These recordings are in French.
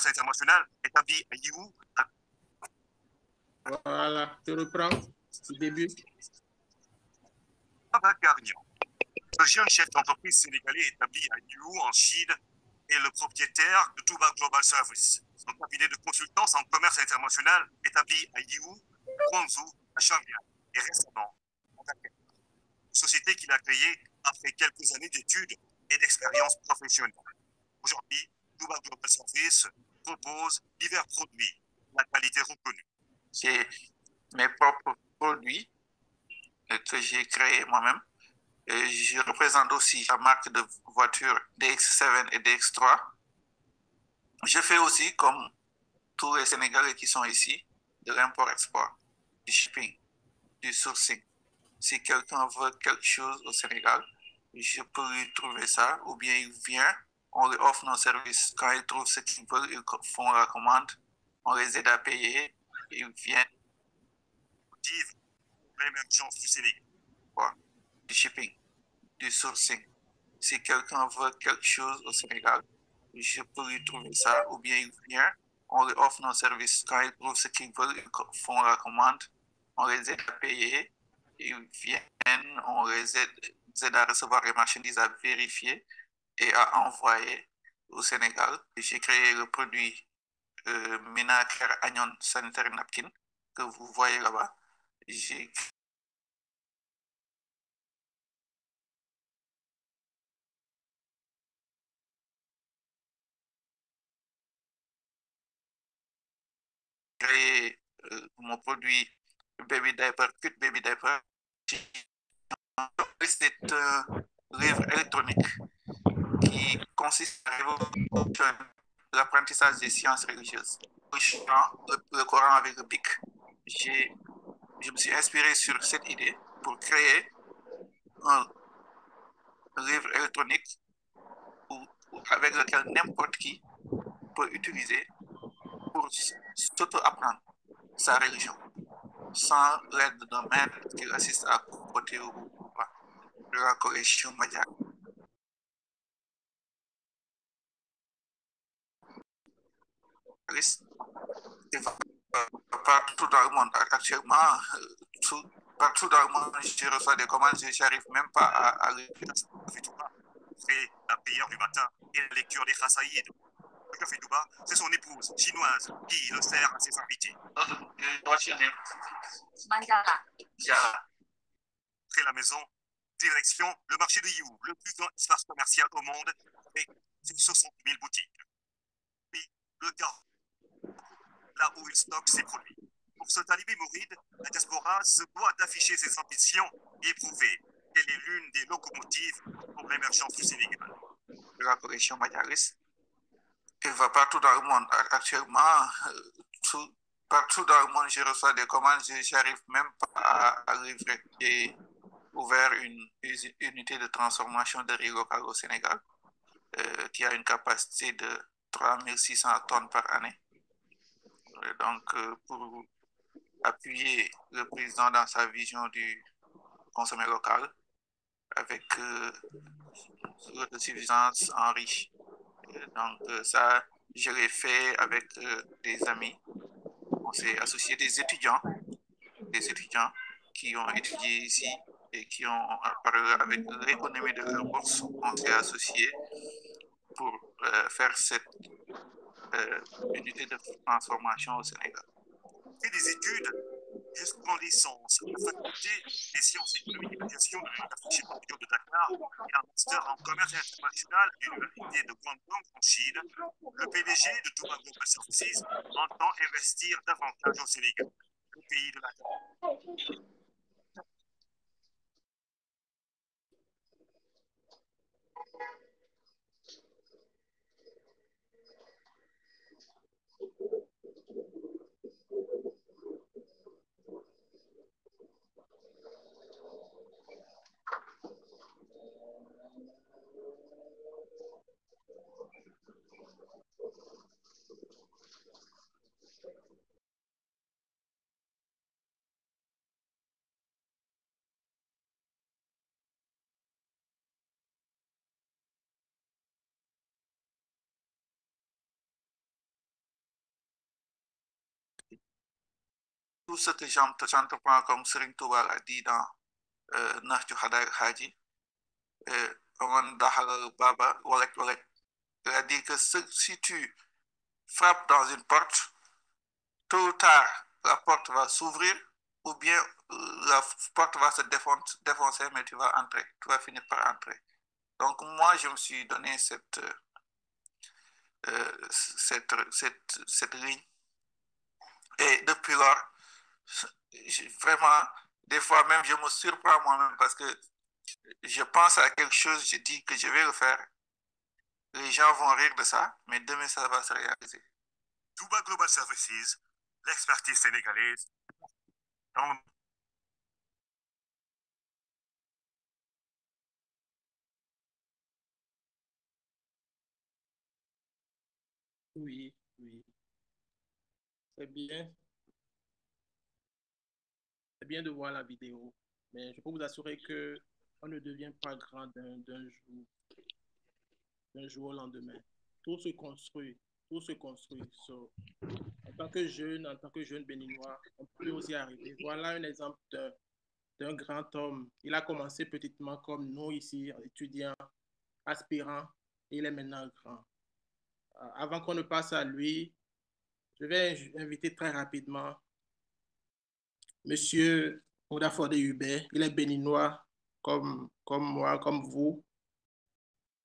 commerce international établi à Yiwu. Voilà, tu reprends du début. Baba Garnian, le jeune chef d'entreprise sénégalais établi à Yiwu en Chine est le propriétaire de Touba Global Service, son cabinet de consultance en commerce international établi à Yiwu, Guangzhou, à Shanghai et récemment à Dakar. Société qu'il a créée après quelques années d'études et d'expérience professionnelle. Aujourd'hui, Touba Global Service propose divers produits de la qualité reconnue. C'est mes propres produits que j'ai créés moi-même. Je représente aussi la marque de voitures DX7 et DX3. Je fais aussi, comme tous les Sénégalais qui sont ici, de l'import-export, du shipping, du sourcing. Si quelqu'un veut quelque chose au Sénégal, je peux lui trouver ça, ou bien il vient, on lui offre nos services. Quand ils trouvent ce qu'ils veulent, ils font la commande, on les aide à payer, ils viennent. L'émergence du Sénégal. Du shipping, du sourcing. Si quelqu'un veut quelque chose au Sénégal, je peux lui trouver ça, ou bien il vient, on lui offre nos services. Quand ils trouvent ce qu'ils veulent, ils font la commande, on les aide à payer, ils viennent, on les aide à recevoir les marchandises, à vérifier et à envoyer au Sénégal. J'ai créé le produit Mina Care Anion Sanitary Napkin que vous voyez là-bas. J'ai créé mon produit Baby Diaper, Cut Baby Diaper. C'est un livre électronique qui consiste à révolutionner l'apprentissage des sciences religieuses. Le Coran avec le BIC. Je me suis inspiré sur cette idée pour créer un livre électronique avec lequel n'importe qui peut utiliser pour s'auto-apprendre sa religion, sans l'aide d'un maître qui assiste à côté ou pas de la collection Madia. Partout dans le monde actuellement, partout dans le monde, je reçois des commandes, je n'arrive même pas à lire. C'est la prière du matin et la lecture des Khassaïd. Le café Touba, c'est son épouse chinoise qui le sert à ses invités. What's your name? Mandala. Jara. Après la maison, direction le marché de Yiwu, le plus grand espace commercial au monde avec ses 60 000 boutiques. Puis, le Carrefour, là où il stocke ses produits. Pour ce talibé mouride, la diaspora se doit d'afficher ses ambitions et prouver qu'elle est l'une des locomotives pour l'émergence du Sénégal. La collection Madiaris, elle va partout dans le monde. Actuellement, partout dans le monde, je reçois des commandes, je n'arrive même pas à livrer. J'ai ouvert une unité de transformation de riz local au Sénégal qui a une capacité de 3600 tonnes par année. Donc, pour appuyer le président dans sa vision du consommer local avec l'autosuffisance en riz. Donc, ça, je l'ai fait avec des amis. On s'est associé des étudiants qui ont étudié ici et qui ont parlé avec l'économie de leur bourse. On s'est associé pour faire cette unité de transformation au Sénégal. Fait des études jusqu'en licence à la faculté des sciences économiques et de gestion de l'Université Pompidou de Dakar et un master en commerce international à l'Université de Guangdong en Chine, le PDG de Touba Global Services entend investir davantage au Sénégal, le pays de la tout ce que j'entreprends, comme Serigne Touba l'a dit dans Nahju Haji, Oman Dahal Baba, Walek Walek, il a dit que si tu frappes dans une porte, tôt ou tard, la porte va s'ouvrir ou bien la porte va se défoncer, mais tu vas entrer, tu vas finir par entrer. Donc moi, je me suis donné cette ligne. Et depuis lors, vraiment, des fois même, je me surprends moi-même parce que je pense à quelque chose, je dis que je vais le faire. Les gens vont rire de ça, mais demain, ça va se réaliser. Touba Global Services, l'expertise sénégalaise. Oui, oui. C'est bien. C'est bien de voir la vidéo. Mais je peux vous assurer que on ne devient pas grand d'un jour au lendemain. Tout se construit. Tout se construit. So, en tant que jeune béninois, on peut aussi arriver. Voilà un exemple d'un grand homme. Il a commencé petitement comme nous ici, étudiants, aspirants, et il est maintenant grand. Avant qu'on ne passe à lui, je vais inviter très rapidement Monsieur Odafode Hubert. Il est béninois comme moi, comme vous.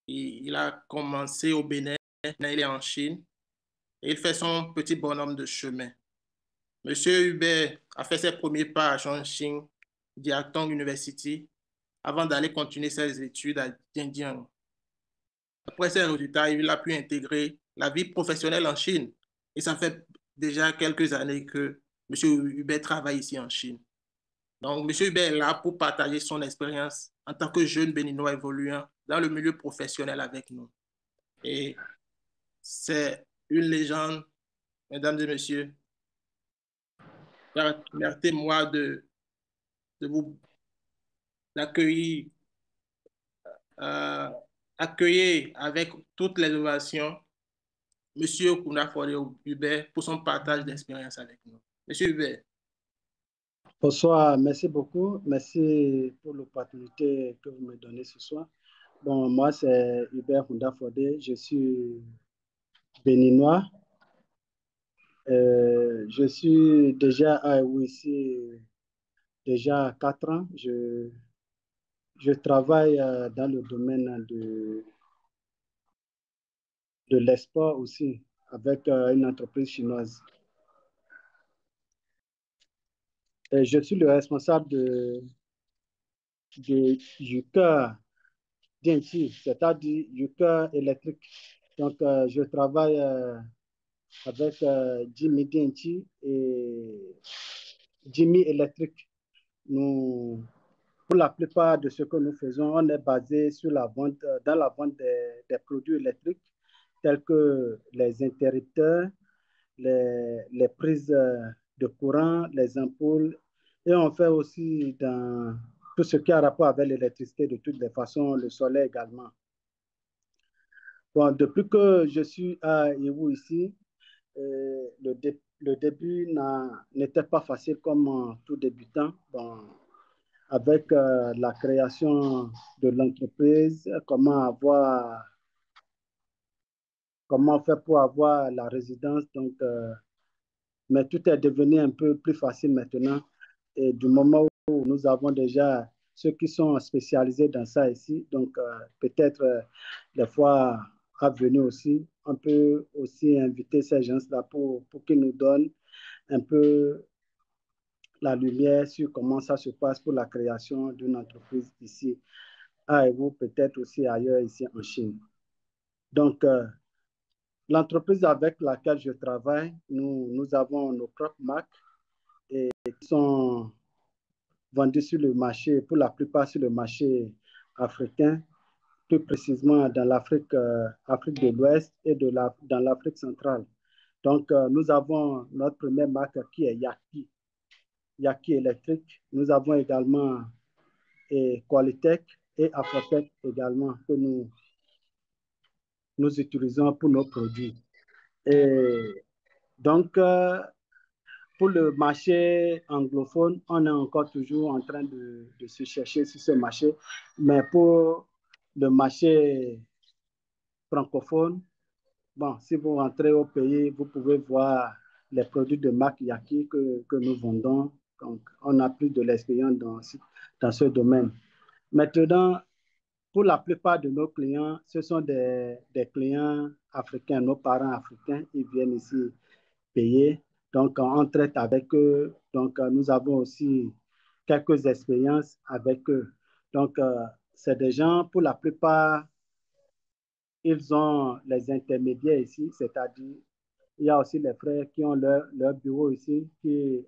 Il a commencé au Bénin, maintenant il est en Chine et il fait son petit bonhomme de chemin. Monsieur Hubert a fait ses premiers pas à Chongqing Jiatong University avant d'aller continuer ses études à Dianjiang. Après ses résultats, il a pu intégrer la vie professionnelle en Chine. Et ça fait déjà quelques années que M. Hubert travaille ici en Chine. Donc, M. Hubert est là pour partager son expérience en tant que jeune béninois évoluant dans le milieu professionnel avec nous. Et c'est une légende, mesdames et messieurs. Permettez-moi de vous accueillir, accueillir avec toutes les ovations Monsieur Kounafode Hubert pour son partage d'expérience avec nous. Monsieur Hubert. Bonsoir, merci beaucoup. Merci pour l'opportunité que vous me donnez ce soir. Bon, moi, c'est Hubert Kounafode. Je suis béninois. Je suis déjà à Aïou ici déjà 4 ans. Je travaille dans le domaine de l'export aussi avec une entreprise chinoise. Et je suis le responsable de Yuka Dianchi, c'est-à-dire Yuka électrique. Donc, je travaille avec Jimmy Dianchi et Jimmy électrique. Pour la plupart de ce que nous faisons, on est basé sur la vente, dans la vente des produits électriques tels que les interrupteurs, les prises de courant, les ampoules. Et on fait aussi dans tout ce qui a rapport avec l'électricité de toutes les façons, le soleil également. Bon, depuis que je suis à Iwu ici, le début n'était pas facile comme tout débutant. Bon, avec la création de l'entreprise, comment faire pour avoir la résidence. Donc, mais tout est devenu un peu plus facile maintenant. Et du moment où nous avons déjà ceux qui sont spécialisés dans ça ici, donc peut-être les fois à venir aussi, on peut aussi inviter ces gens-là pour qu'ils nous donnent un peu la lumière sur comment ça se passe pour la création d'une entreprise ici à Aïwo, peut-être aussi ailleurs ici en Chine. Donc, l'entreprise avec laquelle je travaille, nous avons nos propres marques et qui sont vendues sur le marché, pour la plupart sur le marché africain, plus précisément dans l'Afrique Afrique de l'Ouest et dans l'Afrique centrale. Donc, nous avons notre première marque qui est Yaki électrique. Nous avons également Qualitech et Afrotech également que nous utilisons pour nos produits. Et donc, pour le marché anglophone, on est encore toujours en train de se chercher sur ce marché. Mais pour le marché francophone, bon, si vous rentrez au pays, vous pouvez voir les produits de marque Yaki que nous vendons. Donc, on a plus de l'expérience dans ce domaine. Maintenant, pour la plupart de nos clients, ce sont des clients africains, nos parents africains, ils viennent ici payer. Donc, on traite avec eux. Donc, nous avons aussi quelques expériences avec eux. Donc, c'est des gens, pour la plupart, ils ont les intermédiaires ici, c'est-à-dire, il y a aussi les frères qui ont leur bureau ici, qui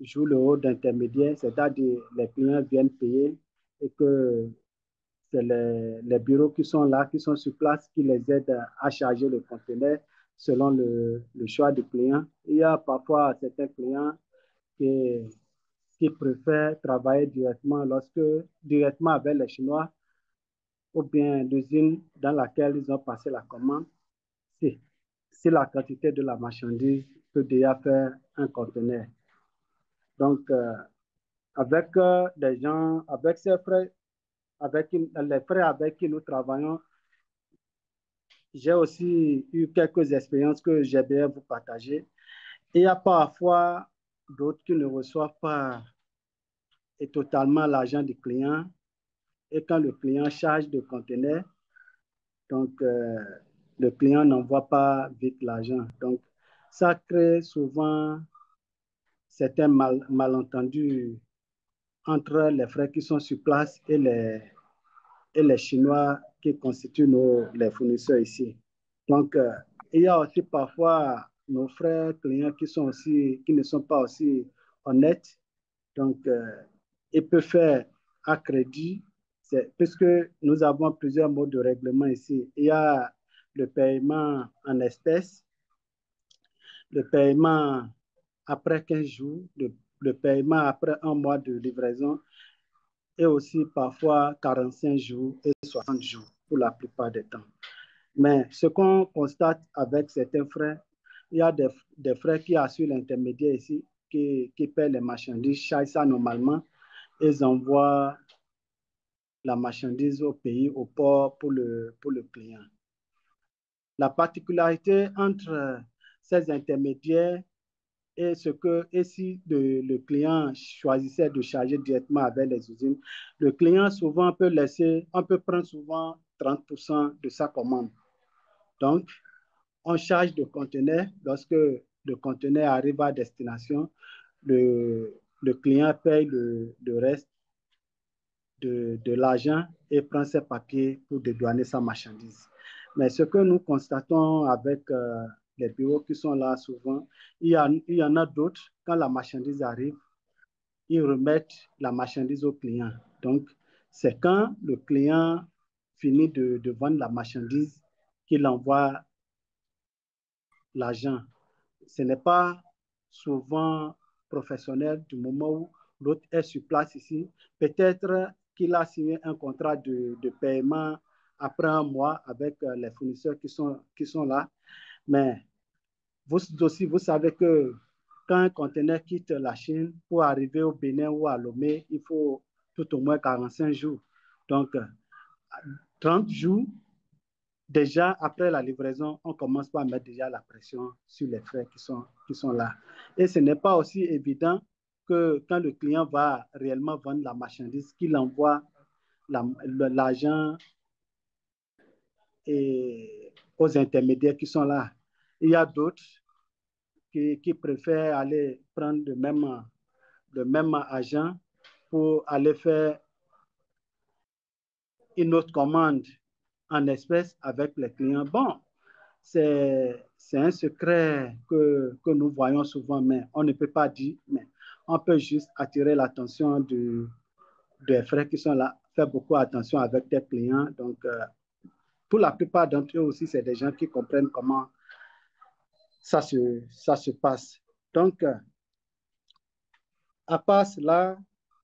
jouent le rôle d'intermédiaire, c'est-à-dire les clients viennent payer et que c'est les bureaux qui sont là, qui sont sur place, qui les aident à charger le conteneur selon le choix du client. Il y a parfois certains clients qui préfèrent travailler directement avec les Chinois ou bien l'usine dans laquelle ils ont passé la commande. Si la quantité de la marchandise peut déjà faire un conteneur. Donc, avec des gens, avec ces frais, avec les frais avec qui nous travaillons, j'ai aussi eu quelques expériences que j'aimerais vous partager. Il y a parfois d'autres qui ne reçoivent pas totalement l'argent du client. Et quand le client charge de conteneur, donc le client n'envoie pas vite l'argent. Donc, ça crée souvent certains malentendus entre les frères qui sont sur place et les Chinois qui constituent les fournisseurs ici. Donc, il y a aussi parfois nos frères clients qui ne sont pas aussi honnêtes. Donc, ils peuvent faire à crédit, puisque nous avons plusieurs modes de règlement ici. Il y a le paiement en espèces, le paiement après 15 jours, le paiement après un mois de livraison et aussi parfois 45 jours et 60 jours pour la plupart des temps. Mais ce qu'on constate avec certains frères, il y a des frères qui assurent l'intermédiaire ici, qui paient les marchandises, chargent ça normalement, ils envoient la marchandise au pays, au port pour le client. La particularité entre ces intermédiaires et si le client choisissait de charger directement avec les usines, le client souvent on peut prendre souvent 30% de sa commande. Donc, on charge de conteneur. Lorsque le conteneur arrive à destination, le client paye le reste de l'argent et prend ses papiers pour dédouaner sa marchandise. Mais ce que nous constatons avec les bureaux qui sont là souvent, il y en a d'autres, quand la marchandise arrive, ils remettent la marchandise au client. Donc, c'est quand le client finit de vendre la marchandise qu'il envoie l'argent. Ce n'est pas souvent professionnel du moment où l'autre est sur place ici. Peut-être qu'il a signé un contrat de paiement après un mois avec les fournisseurs qui sont là. Mais vous aussi, vous savez que quand un conteneur quitte la Chine pour arriver au Bénin ou à Lomé, il faut tout au moins 45 jours. Donc, 30 jours, déjà après la livraison, on commence par mettre déjà la pression sur les frais qui sont là. Et ce n'est pas aussi évident que quand le client va réellement vendre la marchandise, qu'il envoie l'argent aux intermédiaires qui sont là. Il y a d'autres qui préfèrent aller prendre le même agent pour aller faire une autre commande en espèces avec les clients. Bon, c'est un secret que nous voyons souvent, mais on ne peut pas dire, mais on peut juste attirer l'attention des frères qui sont là, faire beaucoup attention avec tes clients. Donc, pour la plupart d'entre eux aussi, c'est des gens qui comprennent comment ça se passe. Donc, à part cela,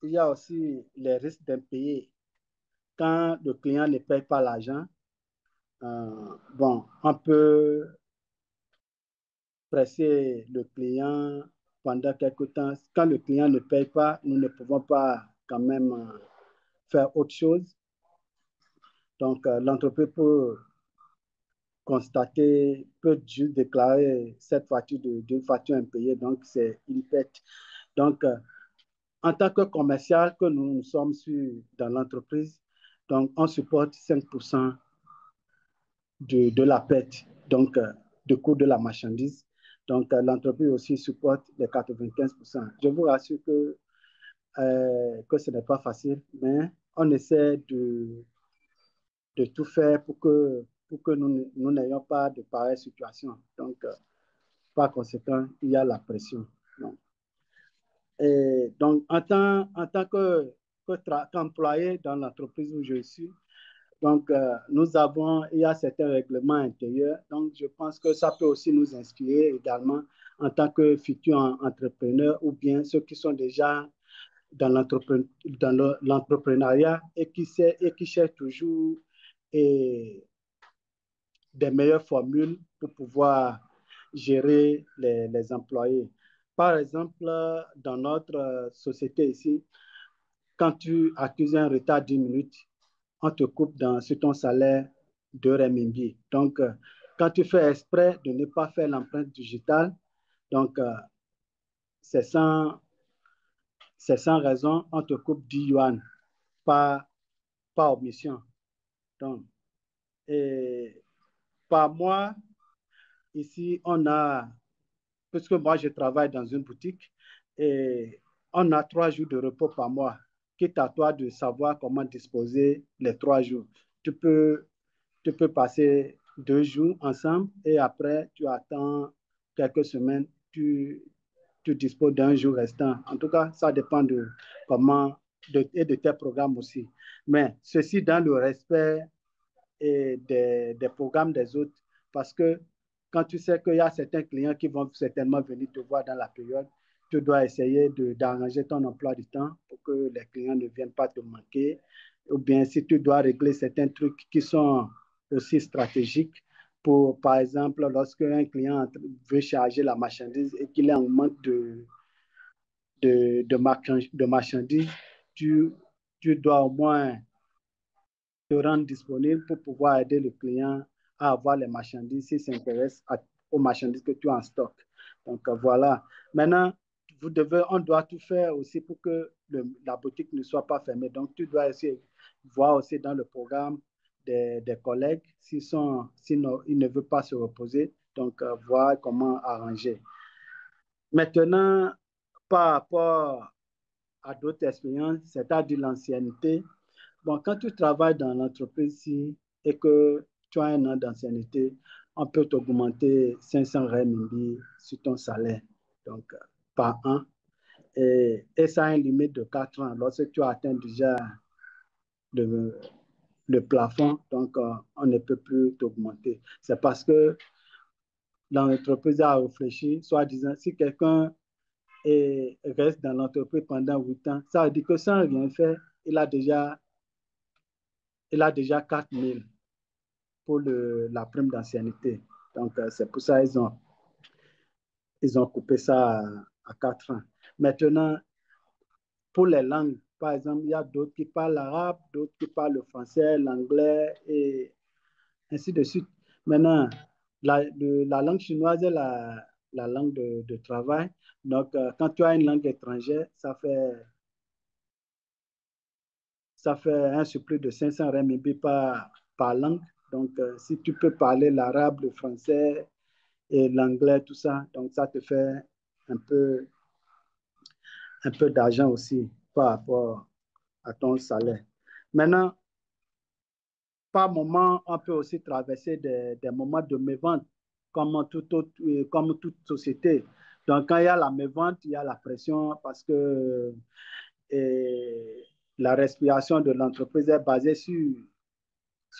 il y a aussi les risques d'impayés. Quand le client ne paye pas l'argent, bon, on peut presser le client pendant quelque temps. Quand le client ne paye pas, nous ne pouvons pas quand même faire autre chose. Donc, l'entreprise peut constater, peut juste déclarer cette facture d'une facture impayée, donc c'est une perte. Donc, en tant que commercial que nous sommes dans l'entreprise, donc on supporte 5% de la perte, donc du coût de la marchandise. Donc, l'entreprise aussi supporte les 95%. Je vous rassure que ce n'est pas facile, mais on essaie de tout faire pour que nous n'ayons pas de pareilles situations. Donc, par conséquent, il y a la pression. Donc, et donc en tant qu'employé dans l'entreprise où je suis, donc, il y a certains règlements intérieurs. Donc, je pense que ça peut aussi nous inspirer également en tant que futurs entrepreneurs ou bien ceux qui sont déjà dans l'entrepreneuriat et qui cherchent toujours des meilleures formules pour pouvoir gérer les employés. Par exemple, dans notre société ici, quand tu accuses un retard d'1 minute, on te coupe sur ton salaire 2 renminbi. Donc, quand tu fais exprès de ne pas faire l'empreinte digitale, donc, c'est sans raison, on te coupe 10 yuan par omission. Donc, et par mois, ici, puisque moi, je travaille dans une boutique, et on a 3 jours de repos par mois. Quitte à toi de savoir comment disposer les 3 jours. Tu peux passer 2 jours ensemble et après, tu attends quelques semaines, tu disposes d'un jour restant. En tout cas, ça dépend de tes programmes aussi. Mais ceci dans le respect des programmes des autres, parce que quand tu sais qu'il y a certains clients qui vont certainement venir te voir dans la période, tu dois essayer d'arranger ton emploi du temps pour que les clients ne viennent pas te manquer. Ou bien si tu dois régler certains trucs qui sont aussi stratégiques, par exemple, lorsque un client veut charger la marchandise et qu'il est en manque de marchandises, tu dois au moins te rendre disponible pour pouvoir aider le client à avoir les marchandises s'il s'intéresse aux marchandises que tu as en stock. Donc, voilà. Maintenant, on doit tout faire aussi pour que la boutique ne soit pas fermée. Donc, tu dois essayer voir aussi dans le programme des collègues sinon, ils ne veulent pas se reposer. Donc, voir comment arranger. Maintenant, par rapport à d'autres expériences, c'est-à-dire l'ancienneté. Bon, quand tu travailles dans l'entreprise ici et que tu as 1 an d'ancienneté, on peut t'augmenter 500 renminbi sur ton salaire, donc par an. Et ça a une limite de 4 ans. Lorsque tu atteins déjà le plafond, donc on ne peut plus t'augmenter. C'est parce que l'entreprise a réfléchi, soit disant, si quelqu'un reste dans l'entreprise pendant 8 ans, ça veut dire que sans rien faire, il a déjà 4 000 pour la prime d'ancienneté. Donc, c'est pour ça qu'ils ont coupé ça à 4 ans. Maintenant, pour les langues, par exemple, il y a d'autres qui parlent l'arabe, d'autres qui parlent le français, l'anglais et ainsi de suite. Maintenant, la langue chinoise est la langue de travail. Donc, quand tu as une langue étrangère, ça fait un surplus de 500 renminbi par langue. Donc, si tu peux parler l'arabe, le français et l'anglais, tout ça, donc ça te fait un peu d'argent aussi par rapport à ton salaire. Maintenant, par moment, on peut aussi traverser des moments de mévente, comme toute société. Donc, quand il y a la mévente, il y a la pression parce que la respiration de l'entreprise est basée sur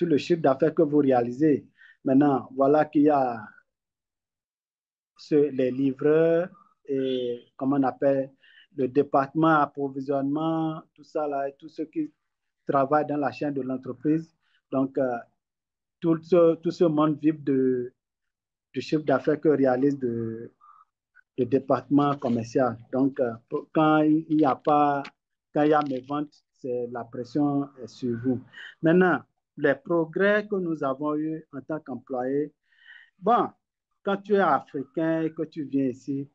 le chiffre d'affaires que vous réalisez. Maintenant, voilà qu'il y a les livreurs et, comment on appelle, le département approvisionnement, tout ça là, et tous ceux qui travaillent dans la chaîne de l'entreprise. Donc, tout ce monde vit du chiffre d'affaires que réalise le département commercial. Donc, quand il n'y a pas, quand il y a mes ventes, la pression est sur vous. Maintenant, les progrès que nous avons eus en tant qu'employés, bon, quand tu es africain et que tu viens ici,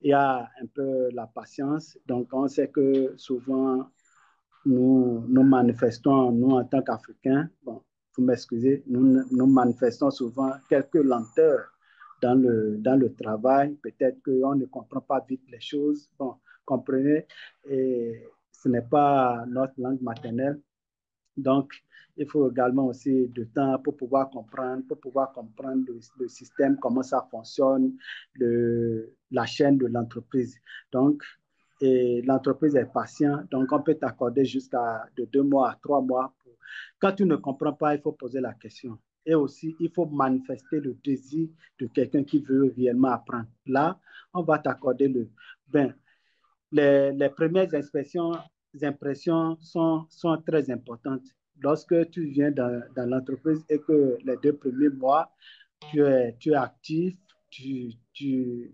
il y a un peu la patience. Donc, on sait que souvent, nous manifestons, nous en tant qu'Africains, bon, vous m'excusez, nous manifestons souvent quelques lenteurs dans le travail. Peut-être qu'on ne comprend pas vite les choses. Bon, comprenez, et ce n'est pas notre langue maternelle. Donc, il faut également aussi du temps pour pouvoir comprendre le système, comment ça fonctionne, la chaîne de l'entreprise. Donc, et l'entreprise est patiente, donc on peut t'accorder jusqu'à de 2 mois à 3 mois. Quand tu ne comprends pas, il faut poser la question. Et aussi, il faut manifester le désir de quelqu'un qui veut réellement apprendre. Là, on va t'accorder ben, les premières impressions sont très importantes. Lorsque tu viens dans l'entreprise et que les 2 premiers mois, tu es actif, tu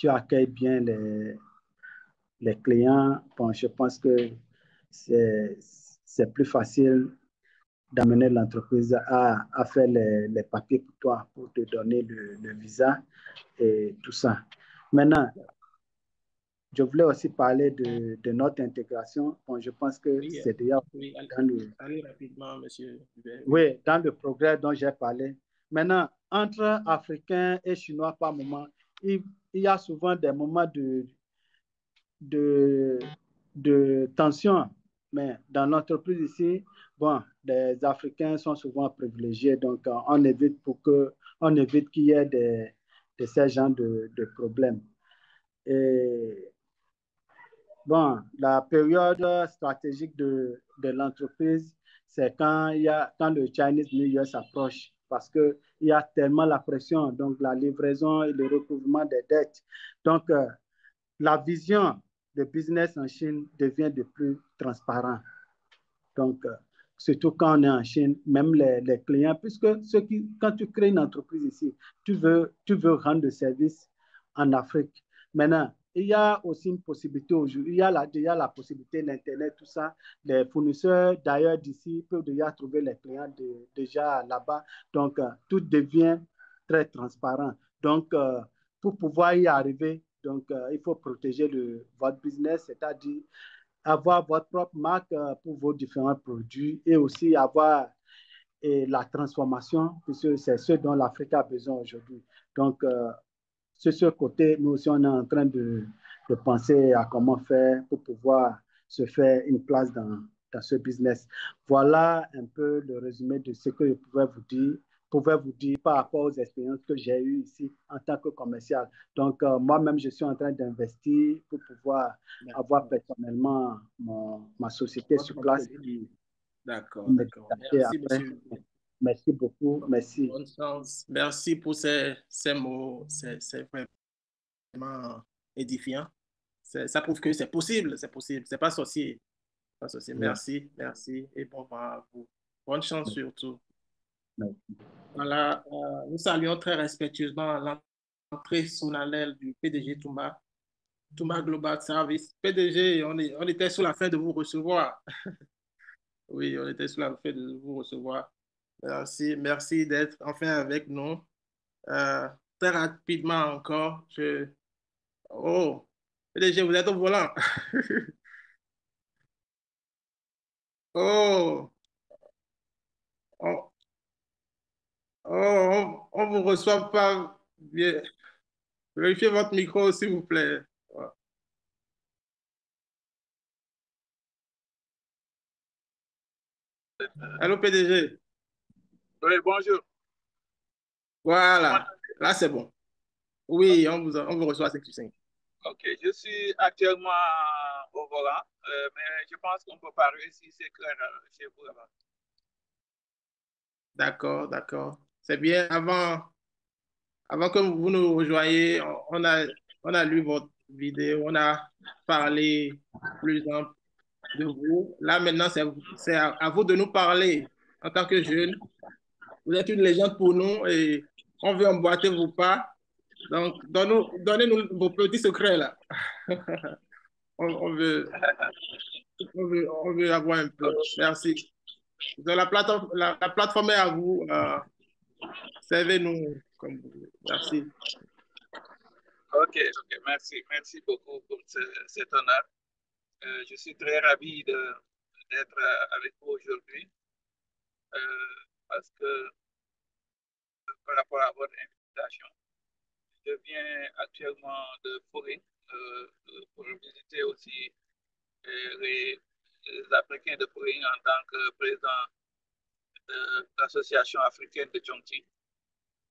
accueilles bien les clients. Bon, je pense que c'est plus facile d'amener l'entreprise à faire les papiers pour toi, pour te donner le visa et tout ça. Maintenant, je voulais aussi parler de notre intégration. Bon, je pense que Oui, c'est déjà oui, dans le, allez rapidement, monsieur Hubert. oui, dans le progrès dont j'ai parlé. Maintenant, entre Africains et Chinois par moment, il y a souvent des moments de, de tension. Mais dans l'entreprise ici, bon, les Africains sont souvent privilégiés, donc on évite qu'il y ait de ces genres de problèmes. Et bon, la période stratégique de l'entreprise, c'est quand le Chinese New Year s'approche, parce qu'il y a tellement la pression, donc la livraison et le recouvrement des dettes. Donc, la vision de business en Chine devient de plus transparent. Donc, surtout quand on est en Chine, même les clients, puisque quand tu crées une entreprise ici, tu veux rendre le service en Afrique. Maintenant, il y a aussi une possibilité aujourd'hui, il y a la possibilité d'Internet, tout ça. Les fournisseurs d'ailleurs d'ici peuvent déjà trouver les clients déjà là-bas. Donc, tout devient très transparent. Donc, pour pouvoir y arriver, donc, il faut protéger votre business, c'est-à-dire avoir votre propre marque pour vos différents produits et aussi avoir la transformation, puisque c'est ce dont l'Afrique a besoin aujourd'hui. Donc, sur ce côté, nous aussi, on est en train de penser à comment faire pour pouvoir se faire une place dans ce business. Voilà un peu le résumé de ce que je pouvais vous dire par rapport aux expériences que j'ai eues ici en tant que commercial. Donc, moi-même, je suis en train d'investir pour pouvoir avoir personnellement ma société sur place. D'accord, d'accord. Merci, monsieur. Merci beaucoup. Merci. Bonne chance. Merci pour ces mots. C'est vraiment édifiant. Ça prouve que c'est possible. C'est possible. C'est pas sorcier. Pas sorcier. Merci, merci. Et bon vent à vous. Bonne chance surtout. Merci. Voilà. Nous saluons très respectueusement l'entrée solennelle du PDG Toumba Global Service. PDG, on était sur la fin de vous recevoir. Oui, on était sur la fin de vous recevoir. Merci, merci d'être enfin avec nous. Très rapidement encore, Oh, PDG, vous êtes au volant. Oh, on, on vous reçoit pas bien. Vérifiez votre micro, s'il vous plaît. Allô, PDG. Oui, bonjour. Voilà, là c'est bon. Oui, on vous reçoit à 5 sur 5. Ok, je suis actuellement au volant, mais je pense qu'on peut parler si c'est clair chez vous. D'accord, d'accord. C'est bien. Avant que vous nous rejoigniez, on a lu votre vidéo, on a parlé plus de vous. Là, maintenant, c'est à vous de nous parler en tant que jeune. Vous êtes une légende pour nous et on veut emboîter vos pas. Donc, donnez-nous vos petits secrets là. On, on veut, on veut avoir un peu. Merci. Donc, la plateforme est à vous. Servez-nous comme vous voulez. Merci. Ok, merci, merci beaucoup pour cet honneur. Je suis très ravi d'être avec vous aujourd'hui parce que par rapport à votre invitation, je viens actuellement de Forêt pour visiter aussi les Africains de Forêt en tant que président de l'Association africaine de Chongqing.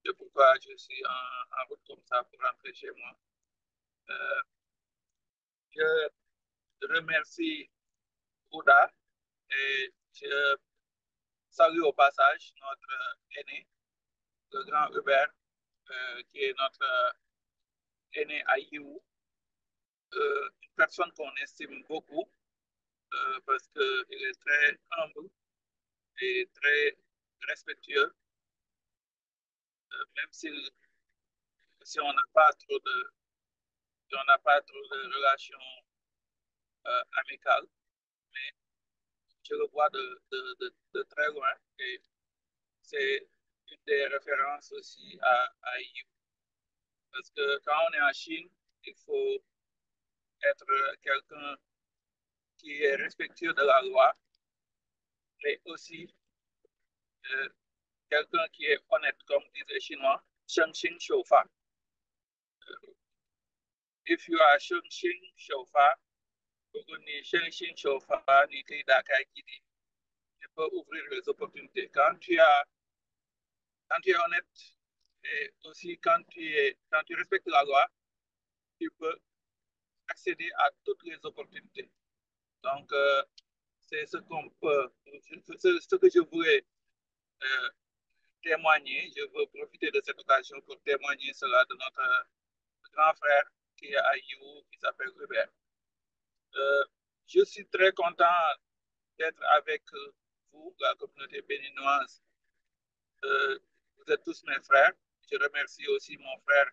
C'est pourquoi je suis en route comme ça pour rentrer chez moi. Euh, je remercie Ouda et je salue au passage notre aîné, le grand Hubert, qui est notre aîné à IU, une personne qu'on estime beaucoup parce qu'il est très humble et très respectueux, même si on n'a pas trop de, si on n'a pas trop de relations amicales, mais je le vois de très loin et c'est une des références aussi à IU. Parce que quand on est en Chine, il faut être quelqu'un qui est respectueux de la loi, mais aussi euh, quelqu'un qui est honnête, comme disent les Chinois, Sheng Xing Shou Fa. If you are Sheng Xing Shou Fa, ni Sheng Xing Shou Fa, ni Kei Da Kai Kidi, tu peux ouvrir les opportunités. Quand tu es honnête et aussi quand tu respectes la loi, tu peux accéder à toutes les opportunités. Donc, c'est ce que je voulais témoigner. Je veux profiter de cette occasion pour témoigner cela de notre grand frère qui est à IU, qui s'appelle Hubert. Je suis très content d'être avec vous, la communauté béninoise. Vous êtes tous mes frères. Je remercie aussi mon frère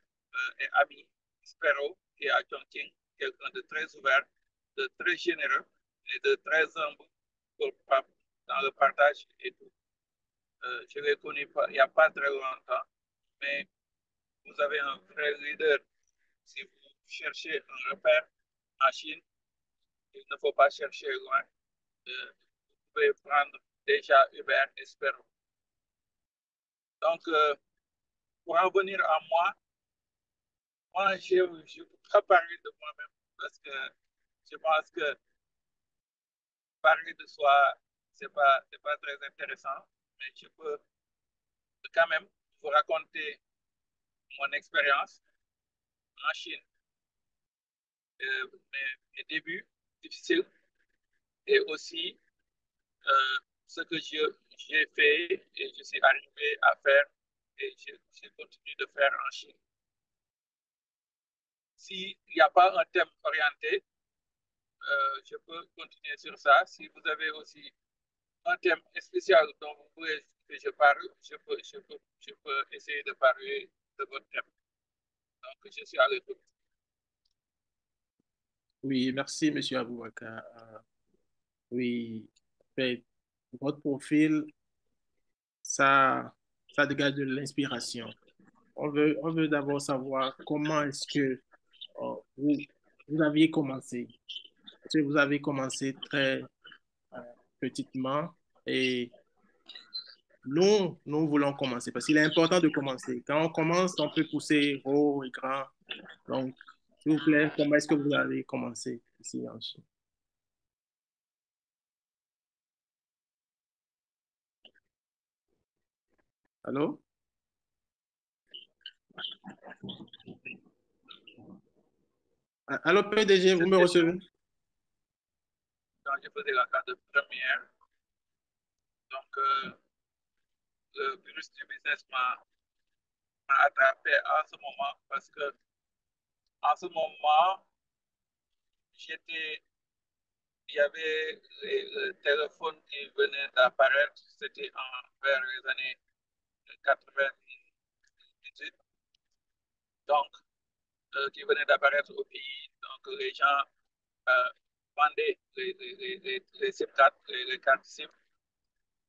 et ami Spero, qui est à Chongqing, quelqu'un de très ouvert, de très généreux et de très humble dans le partage et tout. Je l'ai connu il n'y a pas très longtemps, mais vous avez un vrai leader. Si vous cherchez un repère en Chine, il ne faut pas chercher loin. Vous pouvez prendre déjà Hubert et Spero. Donc, pour en venir à moi, je ne peux pas parler de moi-même parce que je pense que parler de soi, ce n'est pas très intéressant, mais je peux quand même vous raconter mon expérience en Chine, mes débuts difficiles et aussi ce que j'ai fait et je suis arrivé à faire et je continue de faire en Chine. S'il n'y a pas un thème orienté, je peux continuer sur ça. Si vous avez aussi un thème spécial dont vous voulez que je parle, je peux essayer de parler de votre thème. Donc, je suis à l'écoute. Oui, merci, M. Aboubakar. Oui, en fait, votre profil, ça dégage de l'inspiration. On veut d'abord savoir comment est-ce que vous aviez commencé. Parce que vous avez commencé très petitement et nous voulons commencer parce qu'il est important de commencer. Quand on commence, on peut pousser haut et grand. Donc, s'il vous plaît, comment est-ce que vous avez commencé ici en Chine? Allô? Allô, PDG, vous me recevez? Quand je faisais la carte de première, donc le virus du business m'a attrapé à ce moment parce que en ce moment, il y avait le téléphone qui venait d'apparaître, c'était vers les années 98. donc, qui venait d'apparaître au pays. Donc, les gens vendaient les SIM cards, les cartes SIM,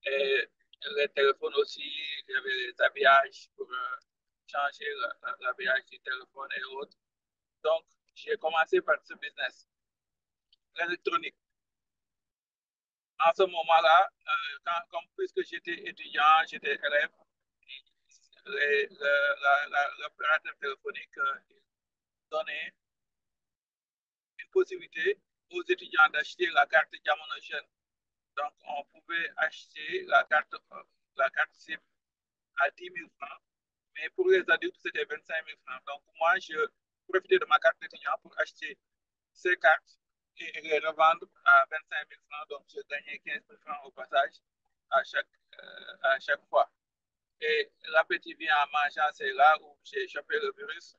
et les téléphones aussi. Il y avait les habillages pour changer l'habillage du téléphone et autres. Donc, j'ai commencé par ce business électronique. En ce moment-là, puisque j'étais étudiant, j'étais élève, l'opérateur téléphonique donnait une possibilité aux étudiants d'acheter la carte Jamono Jeune. Donc, on pouvait acheter la carte SIM à 10 000 francs, mais pour les adultes, c'était 25 000 francs. Donc, moi, je profitais de ma carte d'étudiant pour acheter ces cartes et les revendre à 25 000 francs. Donc, je gagnais 15 000 francs au passage à chaque fois. Et l'appétit vient en mangeant, c'est là où j'ai chopé le virus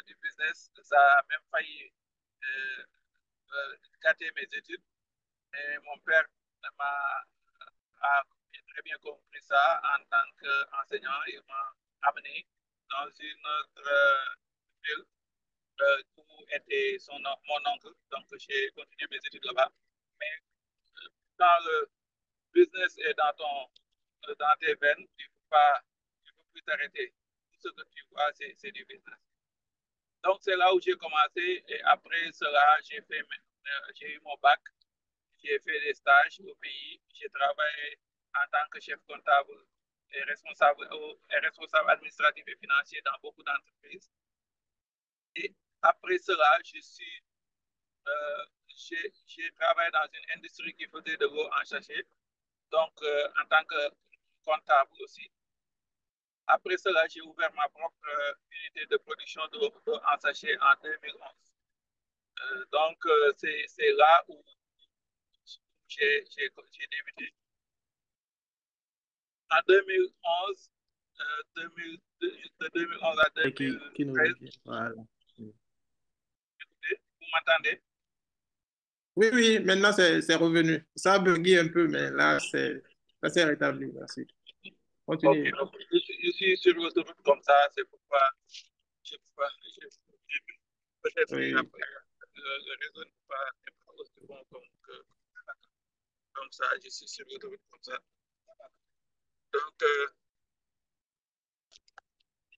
du business. Ça a même failli gâter mes études. Et mon père a très bien compris ça en tant qu'enseignant. Il m'a amené dans une autre ville où était mon oncle. Donc, j'ai continué mes études là-bas. Mais quand le business est dans tes veines, tu ne peux plus t'arrêter. Tout ce que tu vois, c'est du business. Donc, c'est là où j'ai commencé. Et après cela, j'ai eu mon bac. J'ai fait des stages au pays. J'ai travaillé en tant que chef comptable et responsable administratif et financier dans beaucoup d'entreprises. Et après cela, j'ai travaillé dans une industrie qui faisait de l'eau en sachet, donc en tant que comptable aussi. Après cela, j'ai ouvert ma propre unité de production d'eau en sachet en 2011. Donc, c'est là où j'ai débuté. En 2011, de 2011 à 2013, voilà. vous m'entendez? Oui, oui, maintenant c'est revenu. Ça a bugué un peu, mais là, ça s'est rétabli. Merci. Continuez. Ok, je suis sur l'autoroute comme ça, c'est pourquoi peut-être Oui. le réseau n'est pas aussi bon comme ça, je suis sur l'autoroute comme ça. Donc,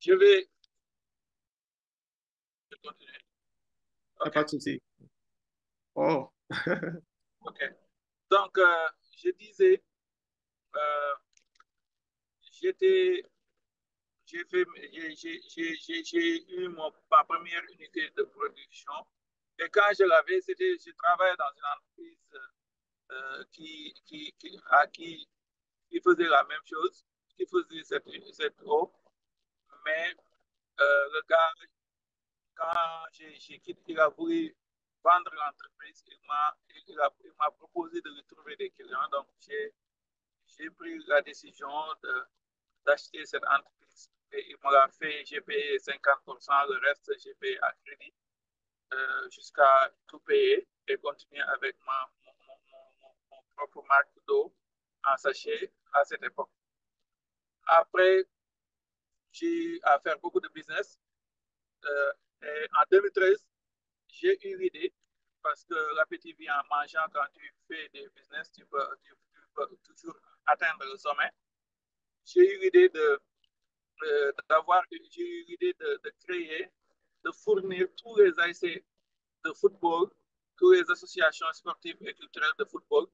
je vais continuer. Okay. Pas de souci. Oh. Ok. Donc, je disais, j'ai eu ma première unité de production. Et quand je l'avais, je travaillais dans une entreprise qui faisait la même chose, qui faisait cette eau. Mais le gars, quand j'ai quitté, il a voulu vendre l'entreprise. Il m'a proposé de lui trouver des clients. Donc, j'ai pris la décision d'acheter cette entreprise. Et il m'a fait, j'ai payé 50%, le reste, j'ai payé à crédit jusqu'à tout payer et continuer avec mon propre marque d'eau en sachet à cette époque. Après, j'ai eu à faire beaucoup de business. Et en 2013, j'ai eu l'idée, parce que l'appétit vient en mangeant quand tu fais des business, tu peux toujours atteindre le sommet. J'ai eu l'idée de créer, de fournir tous les AIC de football, toutes les associations sportives et culturelles de football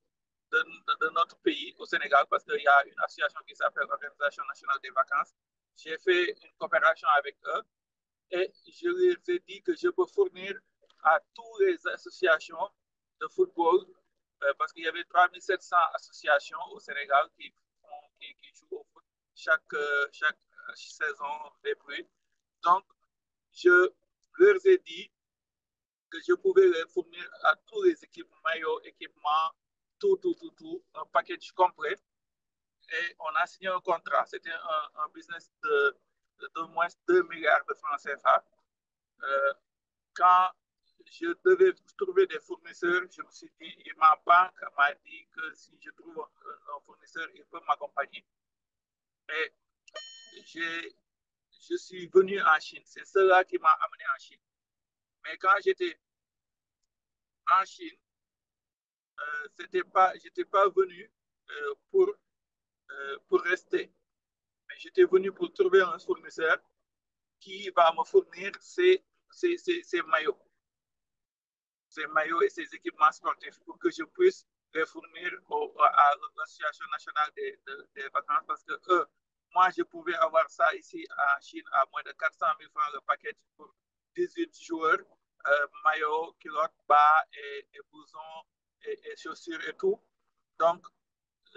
de notre pays au Sénégal, parce qu'il y a une association qui s'appelle l'Organisation nationale des vacances. J'ai fait une coopération avec eux et je leur ai dit que je peux fournir à toutes les associations de football, parce qu'il y avait 3700 associations au Sénégal qui jouent au foot chaque saison des pluies. Donc, je leur ai dit que je pouvais les fournir à tous les équipes, maillots, équipements, tout, un package complet. Et on a signé un contrat. C'était un business de moins 2 milliards de francs CFA. Quand je devais trouver des fournisseurs, je me suis dit, et ma banque m'a dit que si je trouve un fournisseur, il peut m'accompagner. Et je suis venu en Chine. C'est cela qui m'a amené en Chine. Mais quand j'étais en Chine, j'étais pas venu pour rester. Mais j'étais venu pour trouver un fournisseur qui va me fournir ses maillots. Ces maillots et ces équipements sportifs pour que je puisse les fournir à l'Association nationale des vacances parce que moi, je pouvais avoir ça ici en Chine à moins de 400 000 francs le paquet pour 18 joueurs, maillots, culottes, bas et blousons et chaussures et tout. Donc,